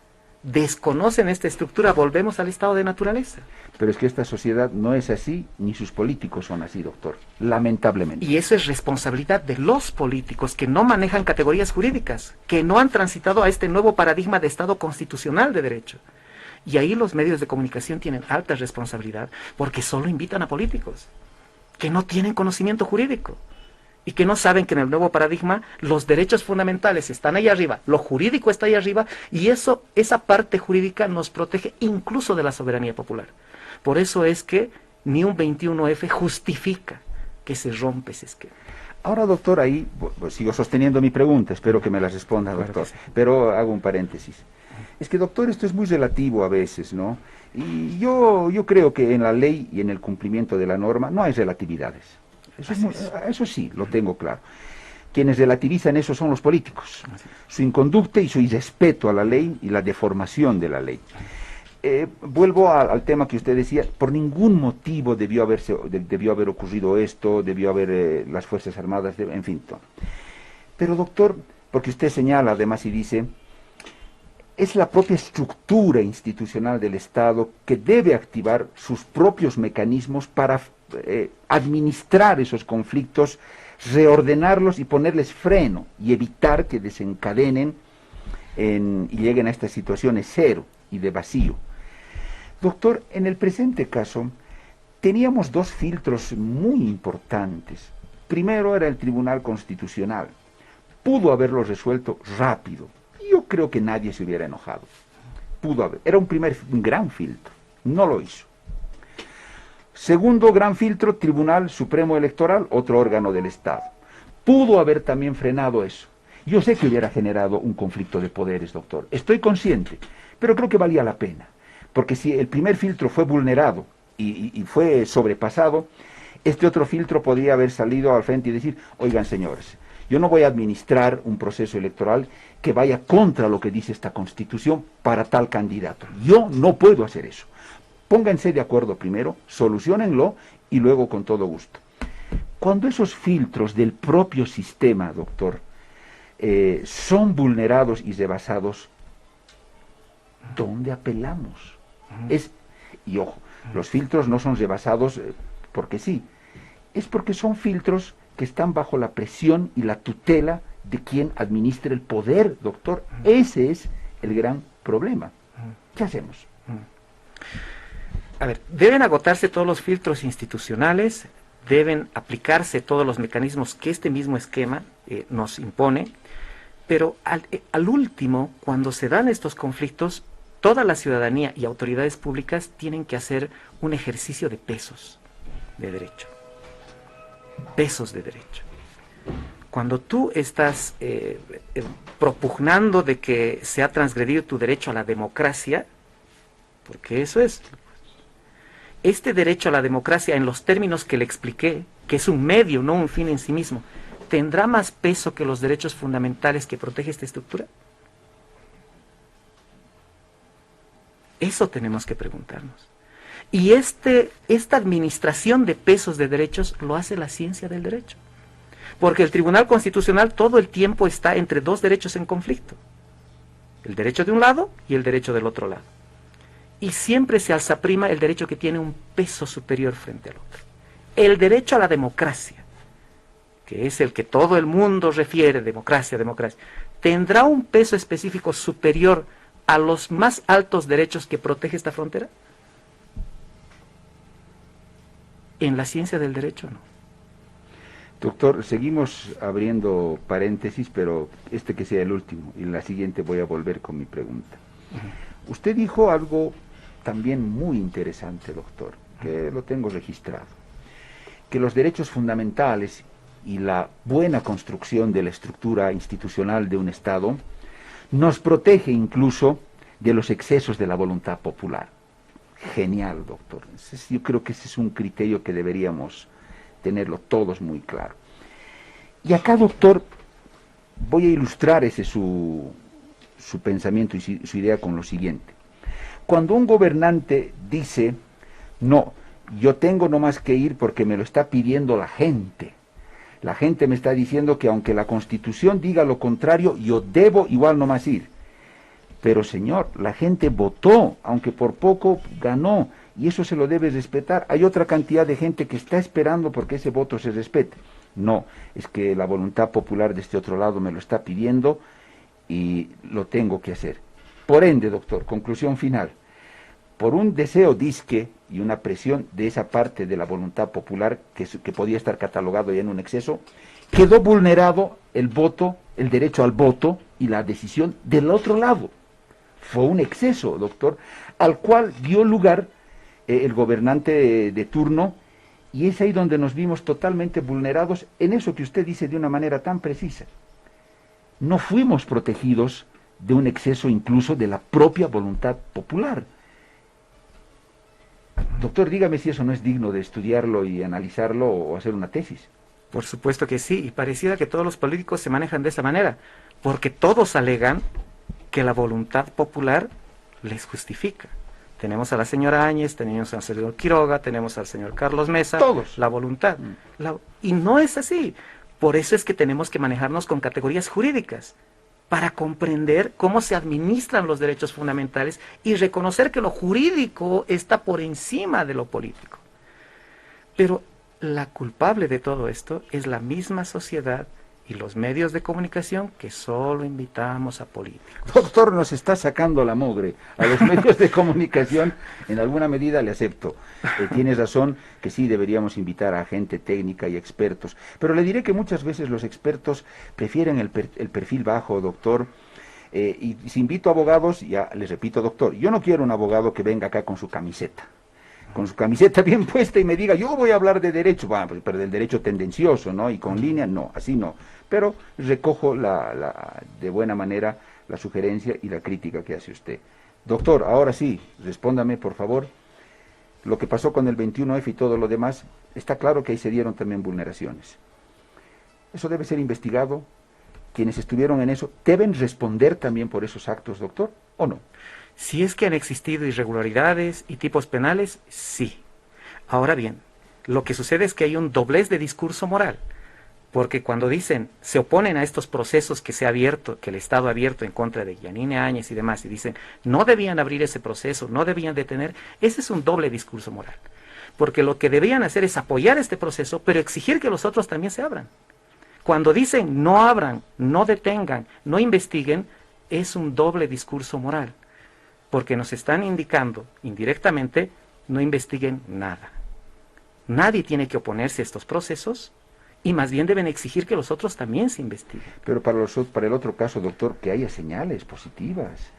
desconocen esta estructura, volvemos al estado de naturaleza. Pero es que esta sociedad no es así, ni sus políticos son así, doctor, lamentablemente. Y eso es responsabilidad de los políticos que no manejan categorías jurídicas, que no han transitado a este nuevo paradigma de Estado constitucional de derecho. Y ahí los medios de comunicación tienen alta responsabilidad, porque solo invitan a políticos que no tienen conocimiento jurídico, y que no saben que en el nuevo paradigma los derechos fundamentales están ahí arriba, lo jurídico está ahí arriba, y esa parte jurídica nos protege incluso de la soberanía popular. Por eso es que ni un 21F justifica que se rompe ese esquema. Ahora, doctor, ahí sigo sosteniendo mi pregunta, espero que me la responda, Claro doctor, que sí. pero hago un paréntesis. Es que, doctor, esto es muy relativo a veces, ¿no? Y yo creo que en la ley y en el cumplimiento de la norma no hay relatividades. Eso sí, lo tengo claro. Quienes relativizan eso son los políticos, su inconducta y su irrespeto a la ley y la deformación de la ley. Vuelvo al tema que usted decía, por ningún motivo debió haber ocurrido esto, debió haber las Fuerzas Armadas, en fin. Todo. Pero, doctor, porque usted señala además y dice, es la propia estructura institucional del Estado que debe activar sus propios mecanismos para administrar esos conflictos, reordenarlos y ponerles freno y evitar que desencadenen y lleguen a estas situaciones cero y de vacío. Doctor, en el presente caso teníamos dos filtros muy importantes. Primero era el Tribunal Constitucional. Pudo haberlo resuelto rápido. Yo creo que nadie se hubiera enojado. Pudo haber. Era un gran filtro. No lo hizo. Segundo gran filtro, Tribunal Supremo Electoral, otro órgano del Estado. Pudo haber también frenado eso. Yo sé que hubiera generado un conflicto de poderes, doctor. Estoy consciente, pero creo que valía la pena. Porque si el primer filtro fue vulnerado y fue sobrepasado, este otro filtro podría haber salido al frente y decir, oigan señores, yo no voy a administrar un proceso electoral que vaya contra lo que dice esta Constitución para tal candidato. Yo no puedo hacer eso. Pónganse de acuerdo primero, soluciónenlo y luego con todo gusto. Cuando esos filtros del propio sistema, doctor, son vulnerados y rebasados, ¿dónde apelamos? Y ojo, los filtros no son rebasados porque sí, es porque son filtros que están bajo la presión y la tutela de quien administra el poder, doctor. Ese es el gran problema. ¿Qué hacemos? A ver, deben agotarse todos los filtros institucionales, deben aplicarse todos los mecanismos que este mismo esquema nos impone, pero al último, cuando se dan estos conflictos, toda la ciudadanía y autoridades públicas tienen que hacer un ejercicio de pesos de derecho. Pesos de derecho. Cuando tú estás propugnando de que se ha transgredido tu derecho a la democracia, porque eso es, este derecho a la democracia en los términos que le expliqué, que es un medio, no un fin en sí mismo, ¿tendrá más peso que los derechos fundamentales que protege esta estructura? Eso tenemos que preguntarnos. Y esta administración de pesos de derechos lo hace la ciencia del derecho. Porque el Tribunal Constitucional todo el tiempo está entre dos derechos en conflicto. El derecho de un lado y el derecho del otro lado. Y siempre se alzaprima el derecho que tiene un peso superior frente al otro. El derecho a la democracia, que es el que todo el mundo refiere, democracia, democracia, ¿tendrá un peso específico superior a los más altos derechos que protege esta frontera? En la ciencia del derecho no. Doctor, seguimos abriendo paréntesis, pero que sea el último, y en la siguiente voy a volver con mi pregunta. Usted dijo algo también muy interesante, doctor, que lo tengo registrado, que los derechos fundamentales y la buena construcción de la estructura institucional de un Estado nos protege incluso de los excesos de la voluntad popular. Genial, doctor. Yo creo que ese es un criterio que deberíamos tenerlo todos muy claro. Y acá, doctor, voy a ilustrar su pensamiento y su idea con lo siguiente. Cuando un gobernante dice, no, yo tengo nomás que ir porque me lo está pidiendo la gente me está diciendo que aunque la Constitución diga lo contrario, yo debo igual nomás ir. Pero señor, la gente votó, aunque por poco ganó, y eso se lo debe respetar. Hay otra cantidad de gente que está esperando porque ese voto se respete. No, es que la voluntad popular de este otro lado me lo está pidiendo y lo tengo que hacer. Por ende, doctor, conclusión final, por un deseo disque y una presión de esa parte de la voluntad popular que podía estar catalogado ya en un exceso, quedó vulnerado el voto, el derecho al voto y la decisión del otro lado. Fue un exceso, doctor, al cual dio lugar el gobernante de turno, y es ahí donde nos vimos totalmente vulnerados en eso que usted dice de una manera tan precisa. No fuimos protegidos de un exceso incluso de la propia voluntad popular. Doctor, dígame si eso no es digno de estudiarlo y analizarlo o hacer una tesis. Por supuesto que sí, y pareciera que todos los políticos se manejan de esa manera, porque todos alegan que la voluntad popular les justifica. Tenemos a la señora Áñez, tenemos al señor Quiroga, tenemos al señor Carlos Mesa, todos. La voluntad. Y no es así. Por eso es que tenemos que manejarnos con categorías jurídicas, para comprender cómo se administran los derechos fundamentales y reconocer que lo jurídico está por encima de lo político. Pero la culpable de todo esto es la misma sociedad y los medios de comunicación que solo invitamos a políticos. Doctor, nos está sacando la mugre. A los medios de comunicación, en alguna medida le acepto. Tienes razón que sí deberíamos invitar a gente técnica y expertos. Pero le diré que muchas veces los expertos prefieren el perfil bajo, doctor. Y si invito a abogados, ya les repito, doctor, yo no quiero un abogado que venga acá con su camiseta bien puesta y me diga, yo voy a hablar de derecho, bueno, pero del derecho tendencioso, ¿no? Y con línea, no, así no. Pero recojo de buena manera la sugerencia y la crítica que hace usted. Doctor, ahora sí, respóndame, por favor. Lo que pasó con el 21F y todo lo demás, está claro que ahí se dieron también vulneraciones. Eso debe ser investigado. Quienes estuvieron en eso, ¿deben responder también por esos actos, doctor, o no? Si es que han existido irregularidades y tipos penales, sí. Ahora bien, lo que sucede es que hay un doblez de discurso moral, porque cuando dicen, se oponen a estos procesos que se ha abierto, que el Estado ha abierto en contra de Yanine Áñez y demás, y dicen, no debían abrir ese proceso, no debían detener, ese es un doble discurso moral. Porque lo que debían hacer es apoyar este proceso, pero exigir que los otros también se abran. Cuando dicen, no abran, no detengan, no investiguen, es un doble discurso moral. Porque nos están indicando indirectamente, no investiguen nada. Nadie tiene que oponerse a estos procesos y más bien deben exigir que los otros también se investiguen. Pero para el otro caso, doctor, que haya señales positivas,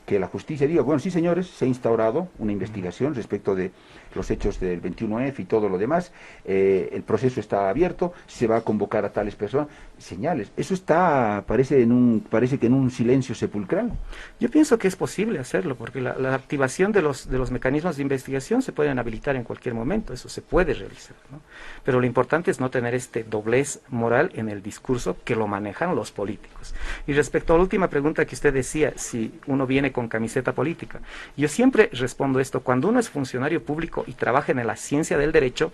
que la justicia diga, bueno, sí señores, se ha instaurado una investigación respecto de los hechos del 21F y todo lo demás, el proceso está abierto, se va a convocar a tales personas, señales. Eso parece que en un silencio sepulcral. Yo pienso que es posible hacerlo, porque la activación de los mecanismos de investigación se pueden habilitar en cualquier momento, eso se puede realizar, ¿no? Pero lo importante es no tener este doblez moral en el discurso que lo manejan los políticos. Y respecto a la última pregunta que usted decía, si uno viene con camiseta política, yo siempre respondo esto: cuando uno es funcionario público y trabaja en la ciencia del derecho,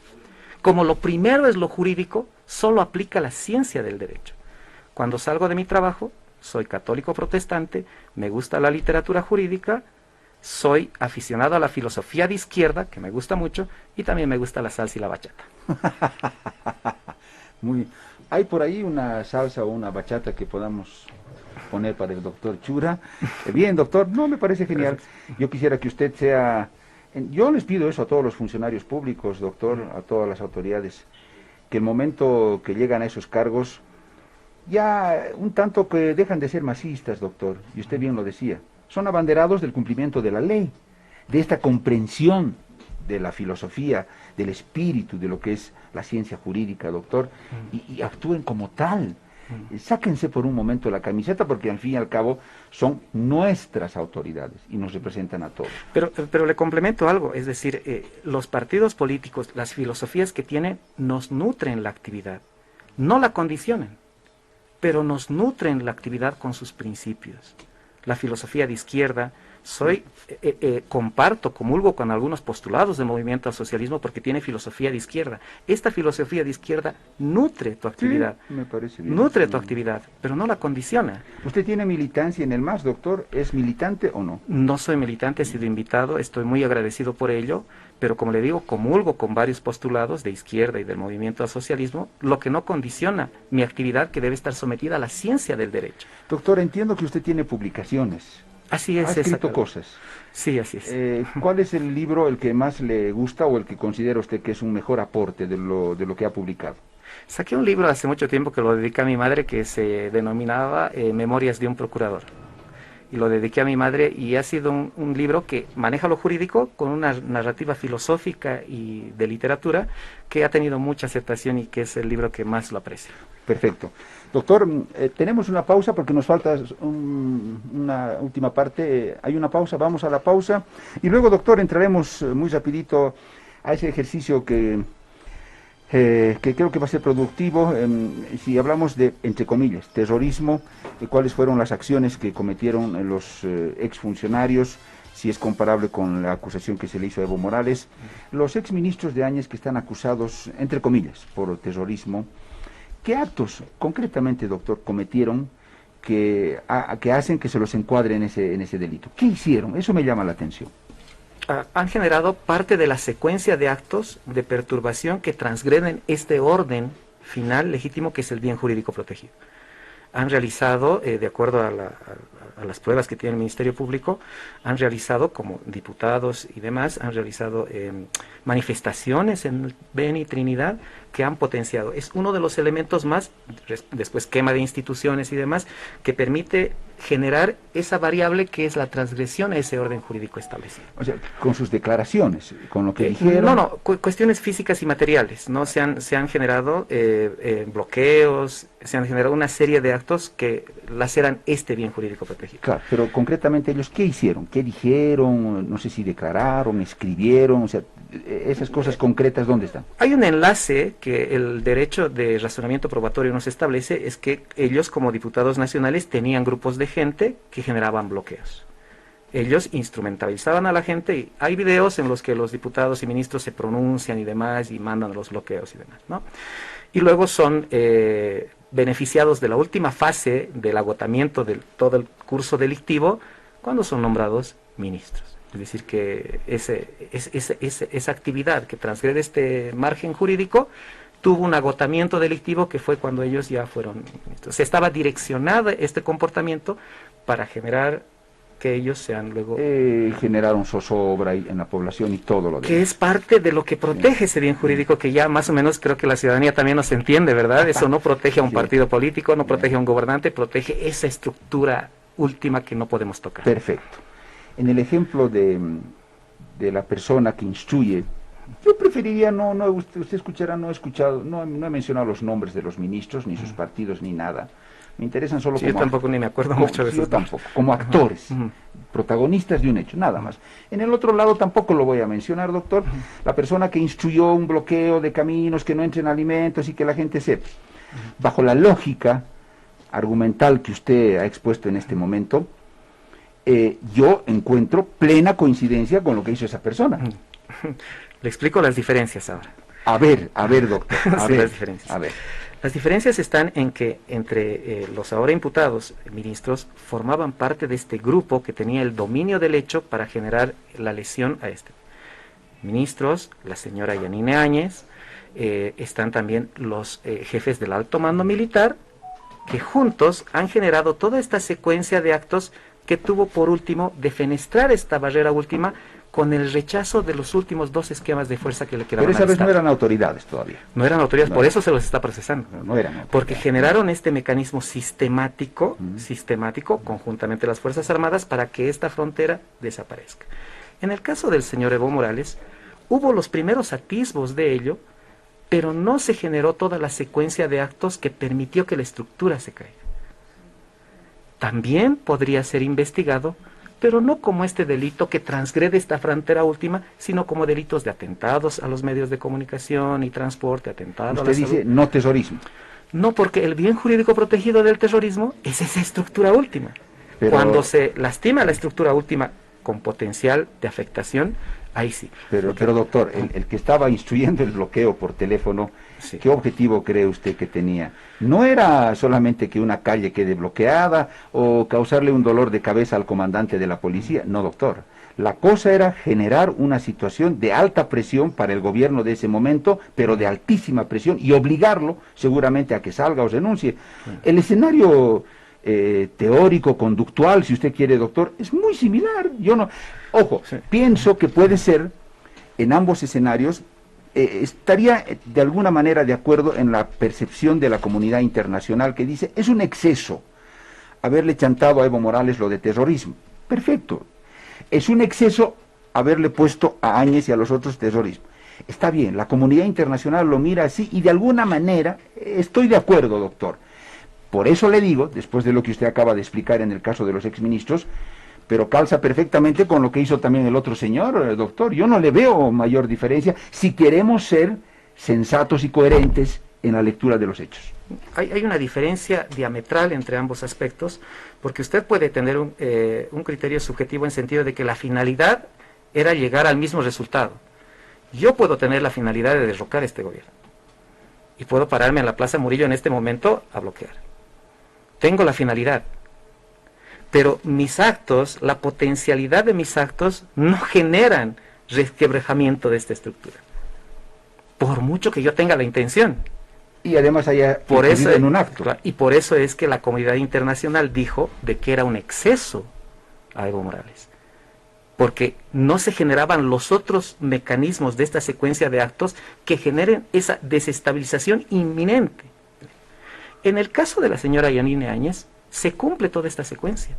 como lo primero es lo jurídico, solo aplica la ciencia del derecho. Cuando salgo de mi trabajo, soy católico protestante, me gusta la literatura jurídica, soy aficionado a la filosofía de izquierda, que me gusta mucho, y también me gusta la salsa y la bachata. ¿Hay por ahí una salsa o una bachata que podamos poner para el doctor Chura? Bien, doctor, no, me parece genial. Yo quisiera que usted sea... Yo les pido eso a todos los funcionarios públicos, doctor, a todas las autoridades, que el momento que llegan a esos cargos, ya un tanto que dejan de ser masistas, doctor, y usted bien lo decía, son abanderados del cumplimiento de la ley, de esta comprensión de la filosofía, del espíritu de lo que es la ciencia jurídica, doctor, y actúen como tal. Sáquense por un momento la camiseta, porque al fin y al cabo son nuestras autoridades y nos representan a todos. Pero le complemento algo, es decir, los partidos políticos, las filosofías que tienen, nos nutren la actividad, no la condicionan, pero nos nutren la actividad con sus principios. La filosofía de izquierda, comparto, comulgo con algunos postulados del movimiento al socialismo porque tiene filosofía de izquierda. Esta filosofía de izquierda nutre tu actividad, sí, me parece bien. Nutre tu actividad, pero no la condiciona. ¿Usted tiene militancia en el MAS, doctor? ¿Es militante o no? No soy militante, he sido invitado, estoy muy agradecido por ello, pero como le digo, comulgo con varios postulados de izquierda y del movimiento al socialismo, lo que no condiciona mi actividad, que debe estar sometida a la ciencia del derecho. Doctor, entiendo que usted tiene publicaciones. Así es. ¿Ha escrito cosas? Sí, así es. ¿Cuál es el libro el que más le gusta o el que considera usted que es un mejor aporte de lo que ha publicado? Saqué un libro hace mucho tiempo que lo dediqué a mi madre que se denominaba Memorias de un procurador. Y lo dediqué a mi madre y ha sido un libro que maneja lo jurídico con una narrativa filosófica y de literatura que ha tenido mucha aceptación y que es el libro que más lo aprecio. Perfecto. Doctor, tenemos una pausa porque nos falta una última parte. Hay una pausa, vamos a la pausa. Y luego, doctor, entraremos muy rapidito a ese ejercicio que creo que va a ser productivo. Si hablamos de, entre comillas, terrorismo, cuáles fueron las acciones que cometieron los exfuncionarios, si es comparable con la acusación que se le hizo a Evo Morales, los exministros de Áñez que están acusados, entre comillas, por terrorismo. ¿Qué actos concretamente, doctor, cometieron que hacen que se los encuadre en ese delito? ¿Qué hicieron? Eso me llama la atención. Han generado parte de la secuencia de actos de perturbación que transgreden este orden final legítimo que es el bien jurídico protegido. Han realizado, de acuerdo a las pruebas que tiene el Ministerio Público, han realizado, como diputados y demás, han realizado manifestaciones en Beni y Trinidad que han potenciado. Es uno de los elementos más, después quema de instituciones y demás, que permite generar esa variable que es la transgresión a ese orden jurídico establecido. O sea, con sus declaraciones, con lo que dijeron... No, cuestiones físicas y materiales, ¿no? Se han generado bloqueos, se han generado una serie de actos que laceran este bien jurídico protegido. Claro, pero concretamente ellos, ¿qué hicieron? ¿Qué dijeron? No sé si declararon, escribieron, o sea, esas cosas concretas, ¿dónde están? Hay un enlace que el derecho de razonamiento probatorio nos establece, es que ellos como diputados nacionales tenían grupos de gente que generaban bloqueos. Ellos instrumentalizaban a la gente y hay videos en los que los diputados y ministros se pronuncian y demás y mandan los bloqueos y demás, ¿no? Y luego son beneficiados de la última fase del agotamiento de todo el curso delictivo cuando son nombrados ministros. Es decir, que esa actividad que transgrede este margen jurídico tuvo un agotamiento delictivo que fue cuando ellos ya fueron ministros. Se estaba direccionado este comportamiento para generar que ellos sean luego... generaron zozobra en la población y todo lo demás. Que es parte de lo que protege ese bien jurídico que ya más o menos creo que la ciudadanía también nos entiende, ¿verdad? Eso no protege a un partido político, no protege a un gobernante, protege esa estructura última que no podemos tocar. Perfecto. En el ejemplo de la persona que instruye, yo preferiría usted escuchará, no he mencionado los nombres de los ministros, ni sus partidos, ni nada. Me interesan solo sí, como... yo tampoco ni me acuerdo mucho de eso. Yo tampoco, como actores, protagonistas de un hecho, nada más. En el otro lado tampoco lo voy a mencionar, doctor, la persona que instruyó un bloqueo de caminos, que no entren alimentos y que la gente sepa. Bajo la lógica argumental que usted ha expuesto en este momento, yo encuentro plena coincidencia con lo que hizo esa persona. Le explico las diferencias ahora. A ver, doctor. Las diferencias. Las diferencias están en que entre los ahora imputados ministros formaban parte de este grupo que tenía el dominio del hecho para generar la lesión a este. Ministros, la señora Yanine Áñez, están también los jefes del alto mando militar, que juntos han generado toda esta secuencia de actos que tuvo por último defenestrar esta barrera última con el rechazo de los últimos 2 esquemas de fuerza que le quedaban al Pero esa vez Estado. no eran autoridades todavía. No eran autoridades, por eso se los está procesando. No eran autoridades. Porque generaron este mecanismo sistemático, conjuntamente las Fuerzas Armadas, para que esta frontera desaparezca. En el caso del señor Evo Morales, hubo los primeros atisbos de ello, pero no se generó toda la secuencia de actos que permitió que la estructura se caiga. También podría ser investigado, pero no como este delito que transgrede esta frontera última, sino como delitos de atentados a los medios de comunicación y transporte, atentados a la salud. Usted dice no terrorismo. No, porque el bien jurídico protegido del terrorismo es esa estructura última. Pero... Cuando se lastima la estructura última con potencial de afectación, ahí sí. Pero doctor, el que estaba instruyendo el bloqueo por teléfono, sí. ¿Qué objetivo cree usted que tenía? ¿No era solamente que una calle quede bloqueada o causarle un dolor de cabeza al comandante de la policía? No, doctor. La cosa era generar una situación de alta presión para el gobierno de ese momento, pero de altísima presión, y obligarlo seguramente a que salga o renuncie. El escenario teórico, conductual, si usted quiere, doctor, es muy similar. Yo no... Ojo, pienso que puede ser en ambos escenarios estaría de alguna manera de acuerdo en la percepción de la comunidad internacional que dice, es un exceso haberle chantado a Evo Morales lo de terrorismo. Perfecto. Es un exceso haberle puesto a Áñez y a los otros terrorismo. Está bien, la comunidad internacional lo mira así y de alguna manera estoy de acuerdo, doctor. Por eso le digo, después de lo que usted acaba de explicar en el caso de los exministros, pero calza perfectamente con lo que hizo también el otro señor, doctor. Yo no le veo mayor diferencia si queremos ser sensatos y coherentes en la lectura de los hechos. Hay una diferencia diametral entre ambos aspectos, porque usted puede tener un criterio subjetivo en sentido de que la finalidad era llegar al mismo resultado. Yo puedo tener la finalidad de derrocar este gobierno y puedo pararme en la Plaza Murillo en este momento a bloquear. Tengo la finalidad, pero mis actos, la potencialidad de mis actos no generan resquebrajamiento de esta estructura, por mucho que yo tenga la intención. Y además haya Por eso, en un acto. Y por eso es que la comunidad internacional dijo de que era un exceso a Evo Morales, porque no se generaban los otros mecanismos de esta secuencia de actos que generen esa desestabilización inminente. En el caso de la señora Yanine Áñez, se cumple toda esta secuencia,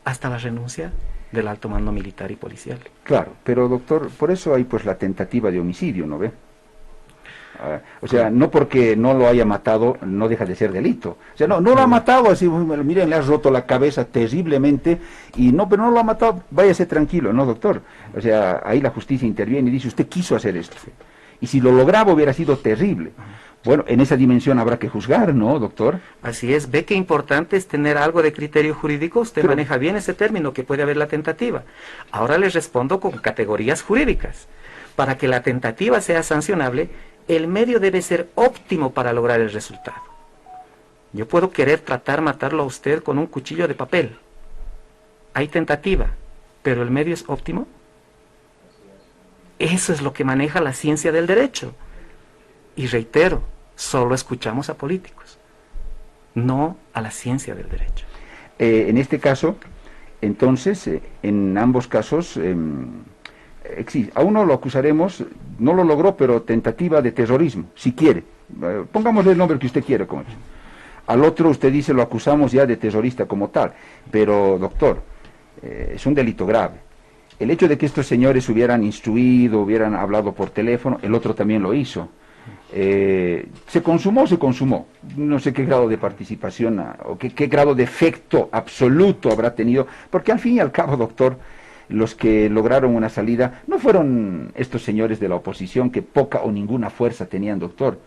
hasta la renuncia del alto mando militar y policial. Claro, pero doctor, por eso hay pues la tentativa de homicidio, ¿no ve? O sea, no porque no lo haya matado, no deja de ser delito. O sea, no lo ha matado así, miren, le has roto la cabeza terriblemente, y no, pero no lo ha matado, váyase tranquilo, ¿no, doctor? O sea, ahí la justicia interviene y dice, usted quiso hacer esto. Y si lo lograba hubiera sido terrible. Bueno, en esa dimensión habrá que juzgar, ¿no, doctor? Así es, ve qué importante es tener algo de criterio jurídico, usted maneja bien ese término, que puede haber la tentativa. Ahora les respondo con categorías jurídicas. Para que la tentativa sea sancionable, el medio debe ser óptimo para lograr el resultado. Yo puedo querer tratar matarlo a usted con un cuchillo de papel. Hay tentativa, pero el medio es óptimo. Eso es lo que maneja la ciencia del derecho. Y reitero, solo escuchamos a políticos, no a la ciencia del derecho. En este caso, entonces, en ambos casos, a uno lo acusaremos, no lo logró, pero tentativa de terrorismo, si quiere. Pongámosle el nombre que usted quiera con eso. Al otro usted dice lo acusamos ya de terrorista como tal, pero doctor, es un delito grave. El hecho de que estos señores hubieran instruido, hubieran hablado por teléfono, el otro también lo hizo. Se consumó. No sé qué grado de participación o qué grado de efecto absoluto habrá tenido, porque al fin y al cabo, doctor, los que lograron una salida no fueron estos señores de la oposición que poca o ninguna fuerza tenían, doctor.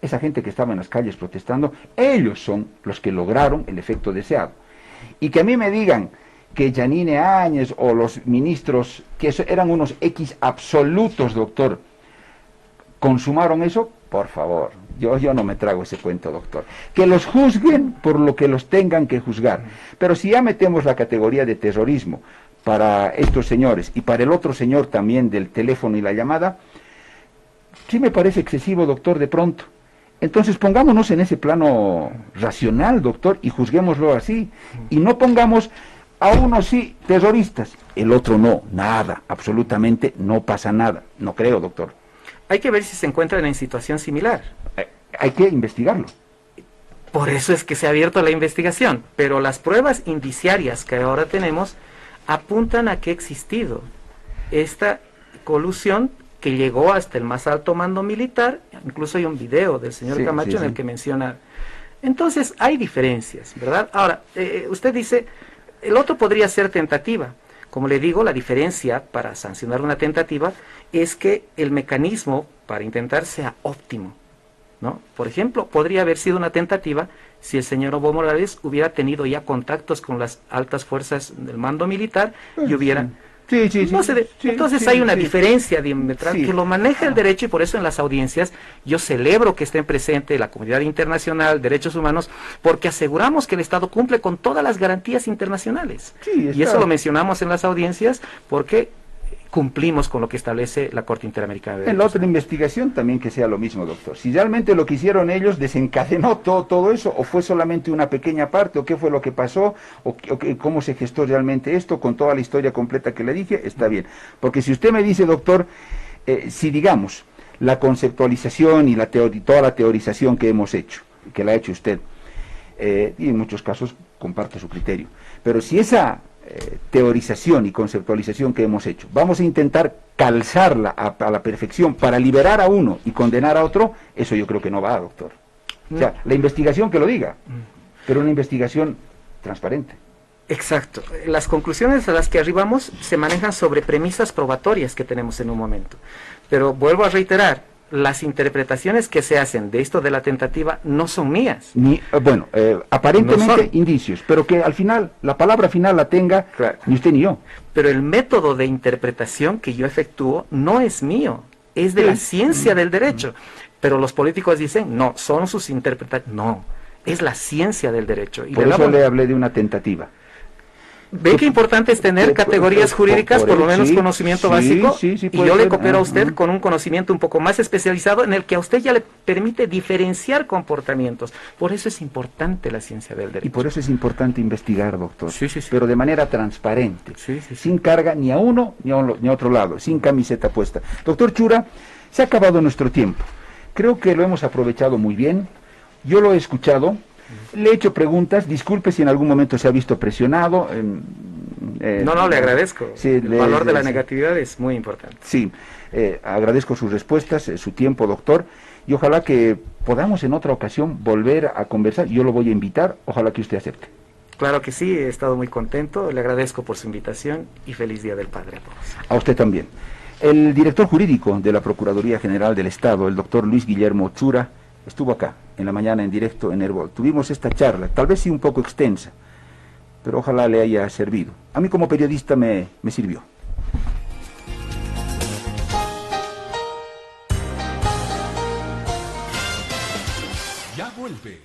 Esa gente que estaba en las calles protestando, ellos son los que lograron el efecto deseado. Y que a mí me digan que Yanine Áñez o los ministros, que eran unos X absolutos, doctor, consumaron eso, por favor, yo no me trago ese cuento, doctor. Que los juzguen por lo que los tengan que juzgar. Pero si ya metemos la categoría de terrorismo para estos señores y para el otro señor también del teléfono y la llamada, sí me parece excesivo, doctor, de pronto. Entonces pongámonos en ese plano racional, doctor, y juzguémoslo así. Y no pongamos a uno sí terroristas, el otro no, nada, absolutamente no pasa nada. No creo, doctor. Hay que ver si se encuentran en situación similar. Hay que investigarlo. Por eso es que se ha abierto la investigación, pero las pruebas indiciarias que ahora tenemos apuntan a que ha existido esta colusión que llegó hasta el más alto mando militar. Incluso hay un video del señor Camacho en el que menciona. Entonces hay diferencias, ¿verdad? Ahora, usted dice, el otro podría ser tentativa. Como le digo, la diferencia para sancionar una tentativa es que el mecanismo para intentar sea óptimo, ¿no? Por ejemplo, podría haber sido una tentativa si el señor Evo Morales hubiera tenido ya contactos con las altas fuerzas del mando militar y hubiera... Entonces hay una diferencia diametral que lo maneja el derecho, y por eso en las audiencias yo celebro que estén presentes la comunidad internacional, derechos humanos, porque aseguramos que el Estado cumple con todas las garantías internacionales. Y eso lo mencionamos en las audiencias porque cumplimos con lo que establece la Corte Interamericana de Derechos. En la otra investigación también que sea lo mismo, doctor. Si realmente lo que hicieron ellos desencadenó todo eso, o fue solamente una pequeña parte, o qué fue lo que pasó, o cómo se gestó realmente esto, con toda la historia completa que le dije, está bien. Porque si usted me dice, doctor, si digamos, la conceptualización y toda la teorización que hemos hecho, que la ha hecho usted, y en muchos casos comparte su criterio. Pero si esa teorización y conceptualización que hemos hecho, vamos a intentar calzarla a la perfección para liberar a uno y condenar a otro, eso yo creo que no va, doctor. O sea, la investigación que lo diga, pero una investigación transparente. Exacto. Las conclusiones a las que arribamos se manejan sobre premisas probatorias que tenemos en un momento. Pero vuelvo a reiterar, las interpretaciones que se hacen de esto de la tentativa no son mías. Aparentemente No son. indicios, pero que al final, la palabra final la tenga Claro. ni usted ni yo. Pero el método de interpretación que yo efectúo no es mío, es de la ciencia del derecho. Pero los políticos dicen, no, son sus interpretaciones. No, es la ciencia del derecho. Y Por eso le hablé de una tentativa. ¿Ve qué importante es tener categorías jurídicas, por lo menos sí, conocimiento sí, básico? sí, Y puede yo le ser. coopero a usted con un conocimiento un poco más especializado en el que a usted ya le permite diferenciar comportamientos. Por eso es importante la ciencia del derecho. Y por eso es importante investigar, doctor, Sí, sí, sí. pero de manera transparente, Sí, sí, sí. sin carga ni a uno ni a otro lado, sin camiseta puesta. Doctor Chura, se ha acabado nuestro tiempo. Creo que lo hemos aprovechado muy bien. Yo lo he escuchado, le he hecho preguntas, disculpe si en algún momento se ha visto presionado. No, le agradezco. Sí, El valor de la negatividad es muy importante. Sí, agradezco sus respuestas, su tiempo, doctor, y ojalá que podamos en otra ocasión volver a conversar. Yo lo voy a invitar, ojalá que usted acepte. Claro que sí, he estado muy contento, le agradezco por su invitación y feliz Día del Padre a todos. A usted también. El director jurídico de la Procuraduría General del Estado, el doctor Luis Guillermo Chura, estuvo acá en la mañana en directo en Herbol. Tuvimos esta charla, tal vez sí un poco extensa, pero ojalá le haya servido. A mí como periodista me sirvió. Ya vuelve